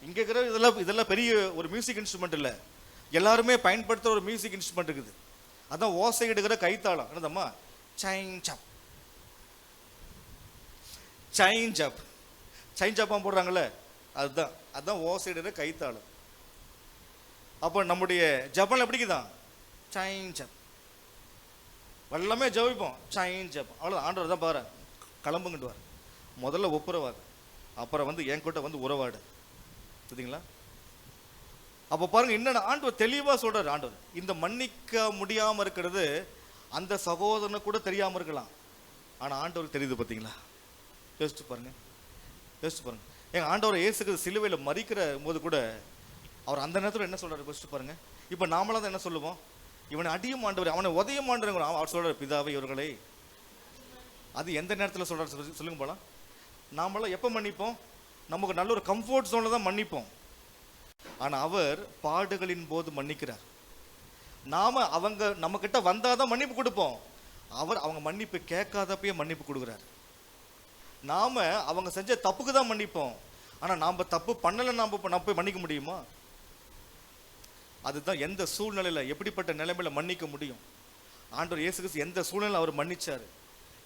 Speaker 4: இங்க இருக்கிற இதெல்லாம் பெரிய ஒரு மியூசிக் இன்ஸ்ட்ருமெண்ட் இல்ல, எல்லாருமே பயன்படுத்துற ஒரு மியூசிக் இன்ஸ்ட்ருமெண்ட் இருக்குது. அதான் ஓசை இடுகிற கைத்தாளம். என்னதம்மா? சைன் சப், சைன் சப், சைன் சப்பா போடுறாங்கல்ல, அதுதான் அதுதான் ஓசையிடுற கைத்தாளம். அப்போ நம்முடைய ஜபம் எப்படிக்குதான்? சைன் ஜப். எல்லாமே ஜபிப்போம், சைன் ஜப். அவ்வளோ ஆண்டவர் தான் பாரு கிளம்புங்கிட்டுவார். முதல்ல ஒப்புரவாது, அப்புறம் வந்து என் கூட்ட வந்து உறவாடு. சரிங்களா? அப்போ பாருங்க, என்னென்ன ஆண்டவர் தெளிவாக சொல்றாரு. ஆண்டவர் இந்த மன்னிக்க முடியாமல் இருக்கிறது அந்த சகோதரனை கூட தெரியாமல் இருக்கலாம், ஆனால் ஆண்டவருக்கு தெரியுது. பார்த்தீங்களா? யோசிச்சு பாருங்க, யோசிச்சு பாருங்க. எங்க ஆண்டவர் இயேசுக்கு சிலுவையில் மறிக்கிற போது கூட அவர் அந்த நேரத்தில் என்ன சொல்றாரு யோசிச்சு பாருங்க. இப்போ நாமளாம் தான் என்ன சொல்லுவோம்? இவனை அடியும் ஆண்டவர், அவனை உதயம் ஆண்டவர். அவர் சொல்றாரு, பிதாவை இவர்களை. அது எந்த நேரத்தில் சொல்றாரு சொல்லுங்க போலாம்? நாமெல்லாம் எப்போ மன்னிப்போம்? நமக்கு நல்ல ஒரு கம்ஃபர்ட் ஜோனில் தான் மன்னிப்போம். ஆனால் அவர் பாடுகளின் போது மன்னிக்கிறார். நாம அவங்க நம்ம கிட்ட வந்தாதான் மன்னிப்பு கொடுப்போம். அவர் அவங்க மன்னிப்பு கேட்காதப்பயே மன்னிப்பு கொடுக்குறாரு. நாம அவங்க செஞ்ச தப்புக்கு தான் மன்னிப்போம். ஆனா நாம தப்பு பண்ணல, நம்ம போய் மன்னிக்க முடியுமா? அதுதான் எந்த சூழ்நிலையில எப்படிப்பட்ட நிலைமையில மன்னிக்க முடியும். ஆண்டவர் இயேசு கிறிஸ்து எந்த சூழ்நிலை அவர் மன்னிச்சாரு.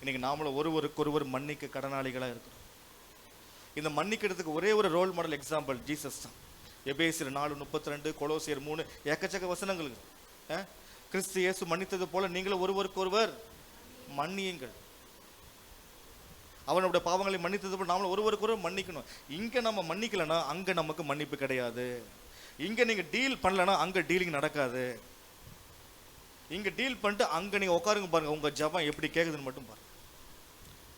Speaker 4: இன்னைக்கு நாமளும் ஒருவருக்கு மன்னிக்க கடனாளிகளா இருக்கிறோம். இந்த மன்னிக்கிறதுக்கு ஒரே ஒரு ரோல் மாடல் எக்ஸாம்பிள் ஜீசஸ் தான். எபேசியர் 4:32, கொலோசியர் 3, எக்கச்சக்க வசனங்கள். கிறிஸ்து இயேசு மன்னித்தது போல நீங்களும் ஒருவருக்கொருவர் மன்னியுங்கள். அவனுடைய பாவங்களை மன்னித்தது போல நாமளும் ஒருவருக்கொருவர் மன்னிக்கணும். இங்க நம்ம மன்னிக்கலன்னா அங்க நமக்கு மன்னிப்பு கிடையாது. இங்க நீங்க டீல் பண்ணலன்னா அங்க டீலிங் நடக்காது. இங்க டீல் பண்ணிட்டு அங்க நீங்க உட்காருங்க பாருங்க, உங்க ஜபம் எப்படி கேக்குதுன்னு மட்டும் பாருங்க.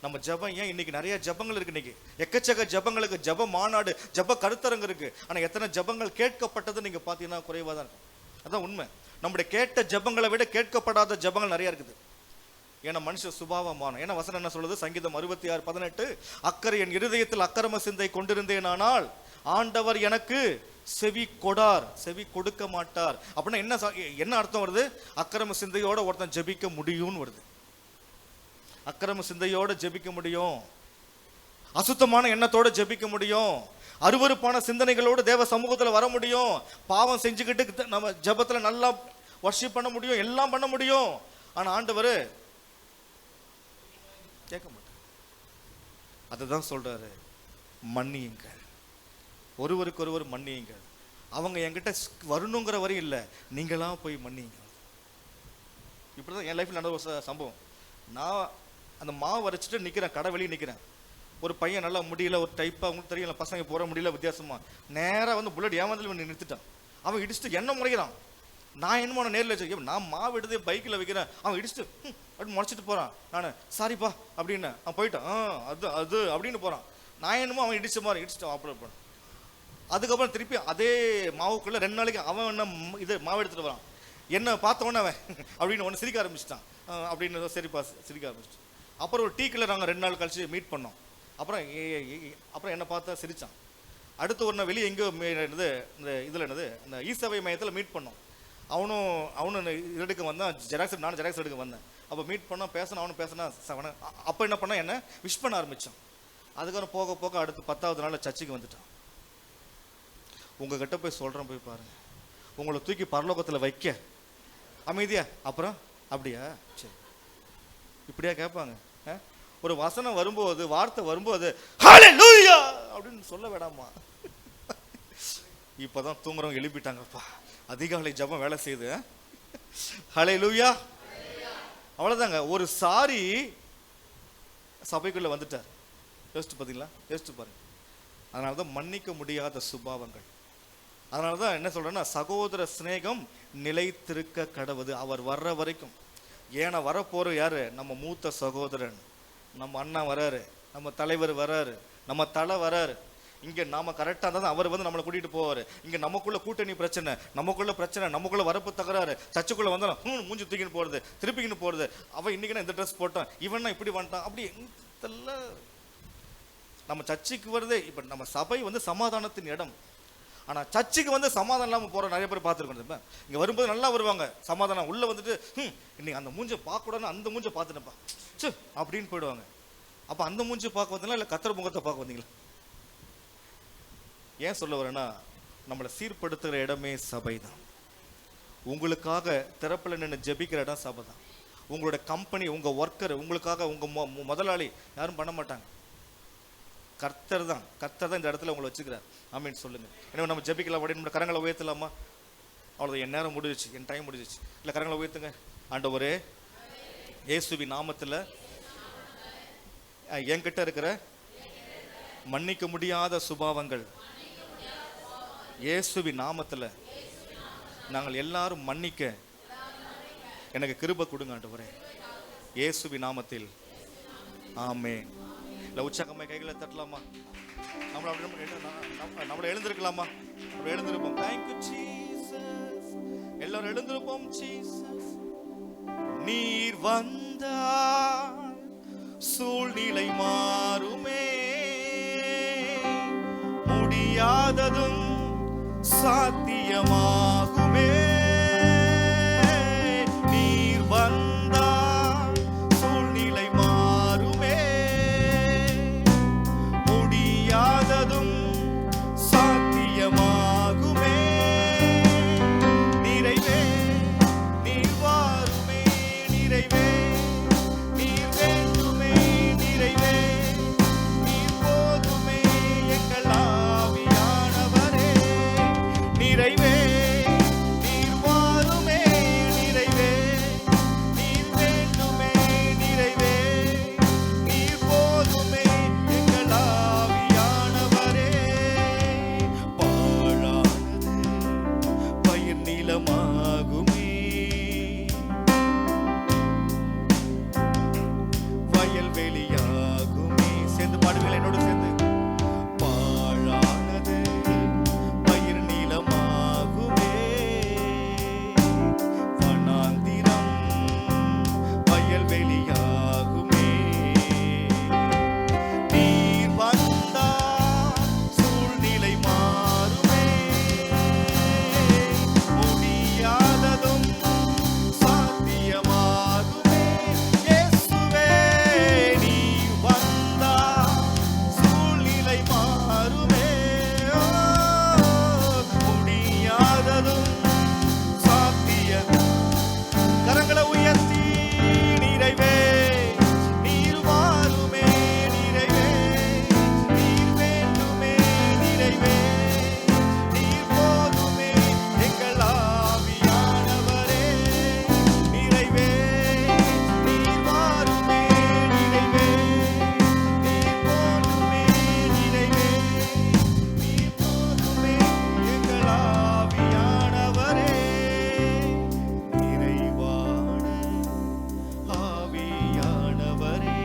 Speaker 4: நம்ம ஜபம் ஏன் இன்னைக்கு நிறைய ஜபங்கள் இருக்கு. இன்னைக்கு எக்கச்சக்க ஜபங்களுக்கு ஜப மாநாடு, ஜப கருத்தரங்கு இருக்கு. ஆனா எத்தனை ஜபங்கள் கேட்கப்பட்டது நீங்க பாத்தீங்கன்னா குறைவா தான் இருக்கும். அதான் உண்மை. நம்முடைய கேட்ட ஜபங்களை விட கேட்கப்படாத ஜபங்கள் நிறைய இருக்குது. ஏன்னா மனுஷ சுபாவமான, ஏன்னா வசனம் என்ன சொல்லுது? சங்கீதம் 66:18, அக்கறை என் இருதயத்தில் அக்கிரம சிந்தை கொண்டிருந்தேனானால் ஆண்டவர் எனக்கு செவி கொடார், செவி கொடுக்க மாட்டார். அப்படின்னா என்ன அர்த்தம் வருது? அக்கிரம சிந்தையோட ஒருத்தன் ஜெபிக்க முடியும்னு வருது. அக்கிரம சிந்தையோட ஜெபிக்க முடியும், அசுத்தமான எண்ணத்தோட ஜெபிக்க முடியும், அருவருப்பான சிந்தனைகளோடு தேவ சமூகத்துல வர முடியும், பாவம் செஞ்சுக்கிட்டு நம்ம ஜெபத்துல நல்லா வர்ஷிப் பண்ண முடியும், எல்லாம் பண்ண முடியும். ஆனா ஆண்டவர் கேட்க மாட்டார். அதுதான் சொல்றாரு, மன்னியுங்கள், ஒருவருக்கு ஒருவர் மன்னியுங்கள். அவங்க என்கிட்ட வரணுங்கிற வரையும் இல்லை, நீங்களாம் போய் மன்னியுங்க. இப்படிதான் என் லைஃப்ல நடந்த ஒரு சம்பவம். நான் அந்த மாவு வரைச்சிட்டு நிற்கிறேன், கடை வெளியே நிற்கிறேன். ஒரு பையன் நல்லா முடியல, ஒரு டைப்பாக அவங்களுக்கு தெரியல, பசங்க போகிற முடியல வித்தியாசமா, நேராக வந்து புல்லட் ஏமாந்தல் நிறுத்திட்டான். அவன் இடிச்சுட்டு என்ன முறைக்கிறான். நான் என்னமோ நேரில் வச்சு நான் மாவு எடுத்து பைக்கில் வைக்கிறேன், அவன் இடிச்சுட்டு அப்படின்னு முறைச்சிட்டு போகிறான். நான் சாரிப்பா அப்படின்னு அவன் போயிட்டான். அது அது அப்படின்னு போகிறான். நான் என்னமோ அவன் இடிச்ச மாதிரி இடிச்சுட்டு ஆப்ரேட் பண்ணான். அதுக்கப்புறம் திருப்பி அதே மாவுக்குள்ளே 2 நாளைக்கு அவன் என்ன இது மாவு எடுத்துகிட்டு வரான். என்ன பார்த்தவொன்னே அவன் அப்படின்னு ஒன்று சிரிக்க ஆரம்பிச்சிட்டான். அப்படின்னு சரிப்பா சிரிக்க ஆரம்பிச்சிட்டான். அப்புறம் ஒரு டீக்கில் நாங்கள் 2 நாள் கழிச்சு மீட் பண்ணோம். அப்புறம் என்னை பார்த்தா சிரித்தான். அடுத்து ஒரு நாள் வெளியே எங்கேயோ என்னது இந்த இதில் என்னது இந்த ஈசவை மையத்தில் மீட் பண்ணோம். அவனும் இது எடுக்க வந்தான், நானும் ஜெராக்ஸ் எடுக்க வந்தேன். அப்போ மீட் பண்ணால் பேசினா, அவனும் பேசினா. அப்போ என்ன பண்ணால் என்ன விஷ் பண்ண ஆரம்பித்தான். அதுக்கப்புறம் போக போக அடுத்து 10வது நாள் சர்ச்சுக்கு வந்துட்டான். உங்ககிட்ட போய் சொல்கிறேன், போய் பாருங்க, உங்களை தூக்கி பரலோகத்தில் வைக்க அமைதியா. அப்புறம் அப்படியா, சரி, இப்படியா கேட்பாங்க. ஒரு வசனம் வரும்போது, வார்த்தை வரும்போது ஹல்லேலூயா அப்படின்னு சொல்ல வேண்டாமா? இப்பதான் தூங்குறவங்க எழுப்பிட்டாங்கப்பா, அதிகாலை ஜபம் வேலை செய்யுது. ஹல்லேலூயா, அவ்வளவுதாங்க. ஒரு சாரி சபைக்குள்ள வந்துட்டார். யோசிச்சு பார்த்தீங்களா? யோசிச்சு பாருங்க. அதனாலதான் மன்னிக்க முடியாத சுபாவங்கள். அதனாலதான் என்ன சொல்றேன்னா, சகோதர சிநேகம் நிலைத்திருக்க கடவுது அவர் வர்ற வரைக்கும். ஏன்னா வரப்போற யாரு? நம்ம மூத்த சகோதரன், நம்ம அண்ணா வராரு, நம்ம தலைவர் வராரு, நம்ம தலை வராரு. இங்க நாம கரெக்டா இருந்தா அவர் வந்து நம்மளை கூட்டிட்டு போவாரு. இங்க நமக்குள்ள கூட்டணி பிரச்சனை, நமக்குள்ள பிரச்சனை, நமக்குள்ள வரப்பு தகராறு, சர்ச்சுக்குள்ள வந்தா மூஞ்சி தூக்கின்னு போறது, திருப்பிக்கின்னு போறது. அவன் இன்னைக்கு இந்த ட்ரெஸ் போட்டான், இவன் இப்படி வந்துட்டான், அப்படி நம்ம சர்ச்சுக்கு வருது. இப்ப நம்ம சபை வந்து சமாதானத்தின் இடம். ஆனா சர்ச்சுக்கு வந்து சமாதானம் இல்லாம போற நிறைய பேர் பார்த்துருக்கோம். இங்க வரும்போது நல்லா வருவாங்க, சமாதானம். உள்ள வந்துட்டு இன்னைக்கு அந்த மூஞ்சை பார்க்க கூடாதுன்னு அந்த மூஞ்சை பார்த்துட்டப்பா அப்படின்னு போயிடுவாங்க. அப்ப அந்த மூஞ்சி பார்க்க வந்தீங்களா இல்ல கத்திர முகத்தை பார்க்க வந்தீங்களா? ஏன் சொல்ல வரேன்னா, நம்மளை சீர்படுத்துகிற இடமே சபை தான். உங்களுக்காக திறப்பில் நின்று ஜெபிக்கிற இடம் சபை தான். உங்களோட கம்பெனி, உங்க ஒர்க்கர், உங்களுக்காக உங்க முதலாளி யாரும் பண்ண மாட்டாங்க. கர்த்தர் தான் இந்த இடத்துல உங்களை வச்சுக்கிறார். ஆமீன் சொல்லுங்க. எனவே நம்ம ஜெபிக்கலாம். உடனே கரங்களை உயர்த்தலாமா? அவ்வளோதான், என் நேரம் முடிஞ்சிச்சு, என் டைம் முடிஞ்சிச்சு. இல்லை, கரங்களை உயர்த்துங்க. ஆண்டவரே, இயேசுவின் நாமத்தில் என்கிட்ட இருக்கிற மன்னிக்க முடியாத சுபாவங்கள் இயேசுவின் நாமத்தில் நாங்கள் எல்லாரும் மன்னிக்க எனக்கு கிருபை கொடுங்க ஆண்டவரே, இயேசுவின் நாமத்தில். ஆமென். இல்லை, உற்சாகமாக கைகளை தட்டலாமா? நம்மள எழுந்திருக்கலாமா? நம்ம எழுந்திருப்போம். Thank you Jesus. எல்லாரும் எழுந்திருப்போம். ஜீசஸ், நீர் வந்தால் சூழ்நிலை மாறுமே, முடியாததும் சாத்தியமாகுமே. நீர் வந்தால் சூழ்நிலை மாறுமே, முடியாததும் சாத்தியமாகுமே. நிறைவே நீர் வாருமே, நிறைவே நீர் வேண்டுமே, நிறைவே நீர் போதுமே எங்கள் ஆவியானவரே. நிறைவே நீர் வாருமே, நிறைவே நீர் வேண்டுமே, நிறைவே நீர் போதுமே எங்கள் ஆவியானவரே. பாழானது பயிர் நிலமாகுமே, வயல்வெளியாகுமே. சேர்ந்து பாடுங்கள் என்னோடு சேர்ந்து. பாழானது பயிர் நிலமாகுமே, வனாந்திரம் வயல்வெளியாகுமே. நீர் வந்தால் சூழ்நிலை மாறுமே, முடியாததும் சாத்தியமாகுமே. இயேசுவே, நீர் வந்தால் சூழ்நிலை மாறுமே, முடியாததும் சாத்தியம். கரங்களை உயர்த்தி, நிறைவே நீர் வாருமே, நிறைவே நீர் வேண்டுமே, நிறைவே நீர் போதுமே எங்கள் ஆவியானவரே. நிறைவே நீர் வாருமே, நிறைவே நீர் போதுமே, நிறைவே நீர் போதுமே எங்கள் ஆவியானவரே. நிறைவான ஆவியானவரே,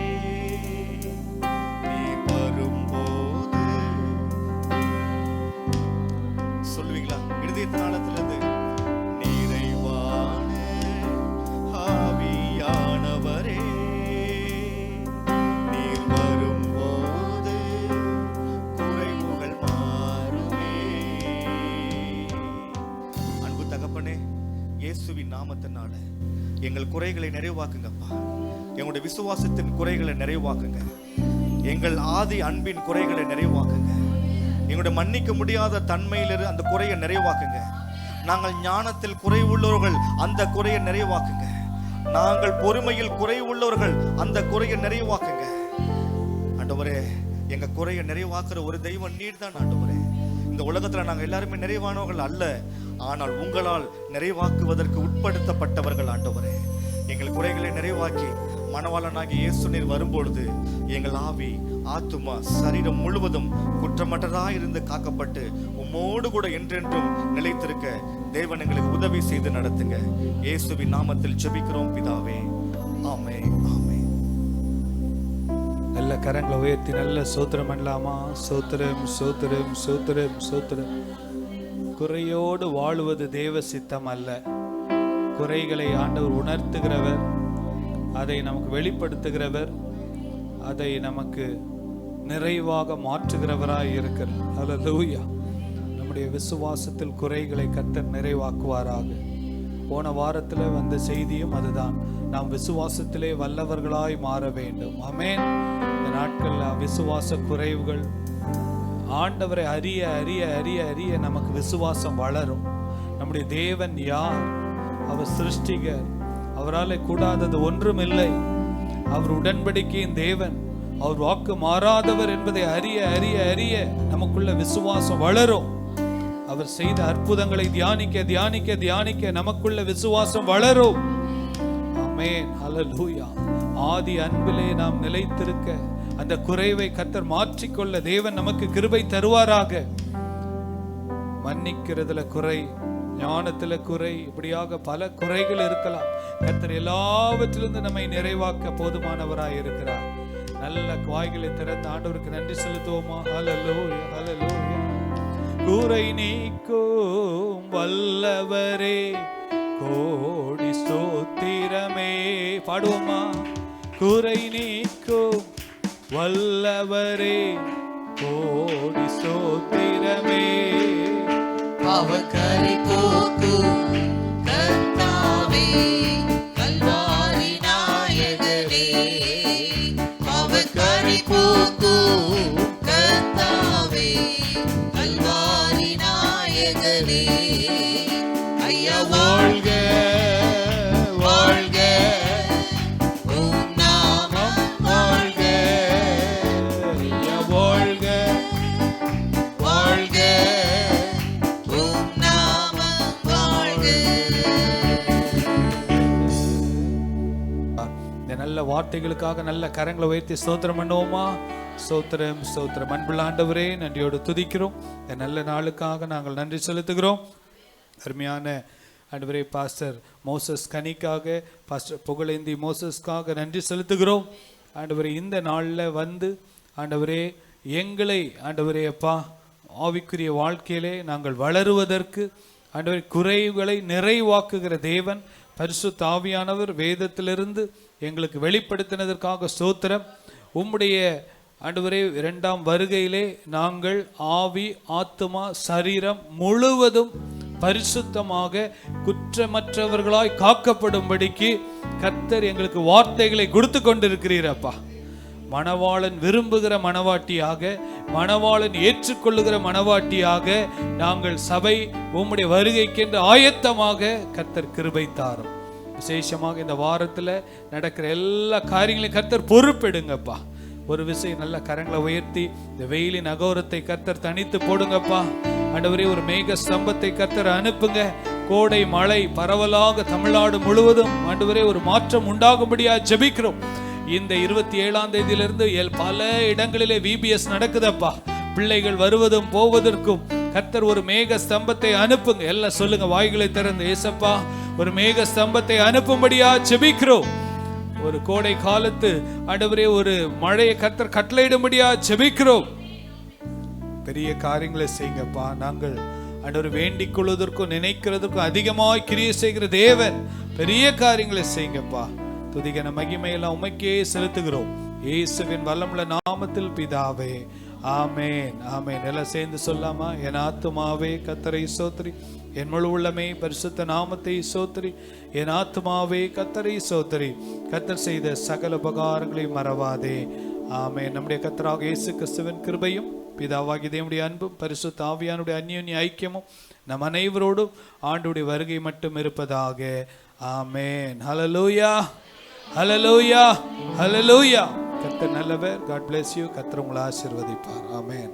Speaker 4: நீர் வரும்போது சொல்லுவீங்களா இருதயத்தினாலத்திலிருந்து? நிறைவான ஆவியானவரே, நீர் வரும்போது குறைவுகள் மாறுமே. அன்பு தகப்பனே, இயேசுவின் நாமத்தினால எங்கள் குறைகளை நிறைவாக்குங்கப்பா. எங்களுடைய விசுவாசத்தின் குறைகளை நிறைவாக்குங்க. எங்கள் ஆதி அன்பின் குறைகளை நிறைவாக்குங்க. எங்களுடைய மன்னிக்க முடியாத தன்மையிலிருந்து அந்த குறையை நிறைவாக்குங்க. நாங்கள் ஞானத்தில் குறைவுள்ளவர்கள், அந்த குறையை நிறைவாக்குங்க. நாங்கள் பொறுமையில் குறைவுள்ளவர்கள், அந்த குறையை நிறைவாக்குங்க. ஆண்டவரே, எங்க குறையை நிறைவாக்குற ஒரு தெய்வம் நீர் தான் ஆண்டவரே. இந்த உலகத்துல நாங்கள் எல்லாருமே நிறைவானவர்கள் அல்ல, ஆனால் உங்களால் நிறைவாக்குவதற்கு உட்படுத்தப்பட்டவர்கள் ஆண்டவரே. எங்கள் குறைகளை நிறைவாக்கி மணவாளனாகிய இயேசு நீர் வரும்பொழுது எங்கள் ஆவி, ஆத்துமா, சரீரம் முழுவதும் குற்றமற்றதாய் இருந்து காக்கப்பட்டு உம்மோடு கூட என்றென்றும் நிலைத்திருக்க தேவன் எங்களுக்கு உதவி செய்து நடத்துங்க. இயேசுவின் நாமத்தில் ஜெபிக்கிறோம் பிதாவே, ஆமென், ஆமென்.
Speaker 2: நல்ல கரங்களை உயர்த்தி நல்ல சோத்திரம் பண்ணலாமா? சோத்திரம், சோத்திரம், சோத்திரம், சோத்திரம். குறையோடு வாழுவது தேவ சித்தம் அல்ல. குறைகளை ஆண்டவர் உணர்த்துகிறவர், அதை நமக்கு வெளிப்படுத்துகிறவர், அதை நமக்கு நிறைவாக மாற்றுகிறவராய் இருக்கிறார். ஹல்லேலூயா. நம்முடைய விசுவாசத்தில் குறைகளை கர்த்தர் நிறைவாக்குவாராக. போன வாரத்தில் வந்த செய்தியும் அதுதான். நாம் விசுவாசத்திலே வல்லவர்களாய் மாற வேண்டும். ஆமென். இந்த நாட்களில் விசுவாச குறைவுகள் ஆண்டவரை அறிய அறிய அறிய அறிய நமக்கு விசுவாசம் வளரும். நம்முடைய தேவன் யார்? அவர் சிருஷ்டிகர். அவரால் கூடாதது ஒன்றுமில்லை. அவர் உடன்படிக்கையின் தேவன். அவர் வாக்கு மாறாதவர் என்பதை அறிய அறிய அறிய நமக்குள்ள விசுவாசம் வளரும். அவர் செய்த அற்புதங்களை தியானிக்க தியானிக்க தியானிக்க நமக்குள்ள விசுவாசம் வளரும். ஆமென், ஹல்லேலூயா. ஆதி அன்பிலே நாம் நிலைத்திருக்க அந்த குறைவை கர்த்தர் மாற்றிக்கொள்ள தேவன் நமக்கு கிருபை தருவாராக. மன்னிக்கிறதுல குறை, ஞானத்துல குறை, இப்படியாக பல குறைகள் இருக்கலாம். கர்த்தர் எல்லாவற்றிலிருந்து நம்மை நிறைவாக்க போதுமானவராய் இருக்கிறார். நல்ல வாய்களை திறந்து ஆண்டவருக்கு நன்றி செலுத்துவோமா? ஹல்லேலூயா, ஹல்லேலூயா. குறை நீக்கும் வல்லவரே கோடி ஸ்தோத்திரமே. பாடுவோமா? குறை நீக்கும் வல்லவரே கோடி ஸ்தோத்திரமே.
Speaker 1: பாவக்கரை போக்கும் கர்த்தாவே, கல்வாரி நாயகனே. பாவக்கரை போக்கும் கர்த்தாவே, கல்வாரி நாயகனே. ஐயா வாழ்க வாழ்க, உம் நாமம் வாழ்க. ஐயா வாழ்க வாழ்க, உம் நாமம் வாழ்க.
Speaker 2: இந்த நல்ல வார்த்தைகளுக்காக நல்ல கரங்களை உயர்த்தி ஸ்தோத்திரம் பண்ணுவோமா? ஸ்தோத்திரம் ஸ்தோத்திரம். அன்புள்ள ஆண்டவரே, நன்றியோடு துதிக்கிறோம். இந்த நல்ல நாளுக்காக நாங்கள் நன்றி செலுத்துகிறோம். அருமையான ஆண்டவரே, பாஸ்டர் மோசஸ் கனிக்காக, பாஸ்டர் புகழேந்தி மோசஸ்க்காக நன்றி செலுத்துகிறோம். ஆண்டவரே, இந்த நாளில் வந்து ஆண்டவரே எங்களை ஆண்டவரே அப்பா ஆவிக்குரிய வாழ்க்கையிலே நாங்கள் வளருவதற்கு ஆண்டவரே குறைவுகளை நிறைவாக்குகிற தேவன் பரிசுத்த ஆவியானவர் வேதத்திலிருந்து எங்களுக்கு வெளிப்படுத்தினதற்காக ஸ்தோத்திரம். உம்முடைய ஆண்டவரே இரண்டாம் வருகையிலே நாங்கள் ஆவி ஆத்துமா சரீரம் முழுவதும் பரிசுத்தமாக குற்றமற்றவர்களாய் காக்கப்படும்படிக்கு கர்த்தர் எங்களுக்கு வார்த்தைகளை கொடுத்து கொண்டிருக்கிறீரப்பா. மணவாளன் விரும்புகிற மணவாட்டியாக, மணவாளன் ஏற்றுக்கொள்ளுகிற மணவாட்டியாக நாங்கள் சபை உம்முடைய வருகைக்கென்று ஆயத்தமாக கர்த்தர் கிருபை தாரும். விசேஷமாக இந்த வாரத்தில் நடக்கிற எல்லா காரியங்களையும் கர்த்தர் பொறுப்பெடுங்கப்பா. ஒரு விஷயம், நல்ல கரங்களை உயர்த்தி இந்த வெயிலின் அகோரத்தை கர்த்தர் தனித்து போடுங்கப்பா. ஆண்டவரே, ஒரு மேக ஸ்தம்பத்தை கர்த்தர் அனுப்புங்க. கோடை மழை பரவலாக தமிழ்நாடு முழுவதும் ஆண்டவரே ஒரு மாற்றம் உண்டாகும்படியா ஜெபிக்கிறோம். இந்த 27ஆம் தேதியிலிருந்து பல இடங்களிலே VBS நடக்குதப்பா. பிள்ளைகள் வருவதும் போவதற்கும் கர்த்தர் ஒரு மேக ஸ்தம்பத்தை அனுப்புங்க. எல்லாம் சொல்லுங்க, வாய்களை திறந்து, ஏசப்பா ஒரு மேக ஸ்தம்பத்தை அனுப்பும்படியா ஜெபிக்கிறோம். ஒரு கோடை காலத்து ஆண்டவரே ஒரு மழையை கர்த்தர் கட்டளையிடும்படியா ஜெபிக்கிறோம். பெரிய காரியங்களை செய்யுங்கப்பா. நாங்கள் ஆண்டவர் வேண்டிக் கொள்வதற்கும் நினைக்கிறதற்கும் அதிகமாக கிரியை செய்கிற தேவன். பெரிய காரியங்களை செய்யுங்கப்பா. துதிகன மகிமையெல்லாம் உமக்கே செலுத்துகிறோம் இயேசுவின் வல்லமுள்ள நாமத்தில் பிதாவே, ஆமேன் ஆமேன். எல்லாம் சேர்ந்து சொல்லாமா? என் ஆத்துமாவே கர்த்தரை ஸ்தோத்திரி, என் முழு உள்ளமே பரிசுத்த நாமத்தை ஸ்தோத்திரி. என் ஆத்துமாவே கர்த்தரை ஸ்தோத்திரி, கர்த்தர் செய்த சகல உபகாரங்களை மறவாதே. ஆமேன். நம்முடைய கர்த்தராக இயேசு கிறிஸ்துவின் கிருபையும் பிதாவாகிய தேவனுடைய அன்பும் பரிசுத்த ஆவியானுடைய அந்யோன்ய ஐக்கியமும் நம் அனைவரோடும் ஆண்டுடைய வருகை மட்டும் இருப்பதாக. ஆமேன். ஹல்லேலூயா, ஹல்லேலூயா, ஹல்லேலூயா. கர்த்தர் நல்லவர். God bless you. கர்த்தர் உங்களை ஆசீர்வதிப்பார். ஆமேன்.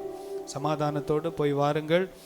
Speaker 2: சமாதானத்தோடு போய் வாருங்கள்.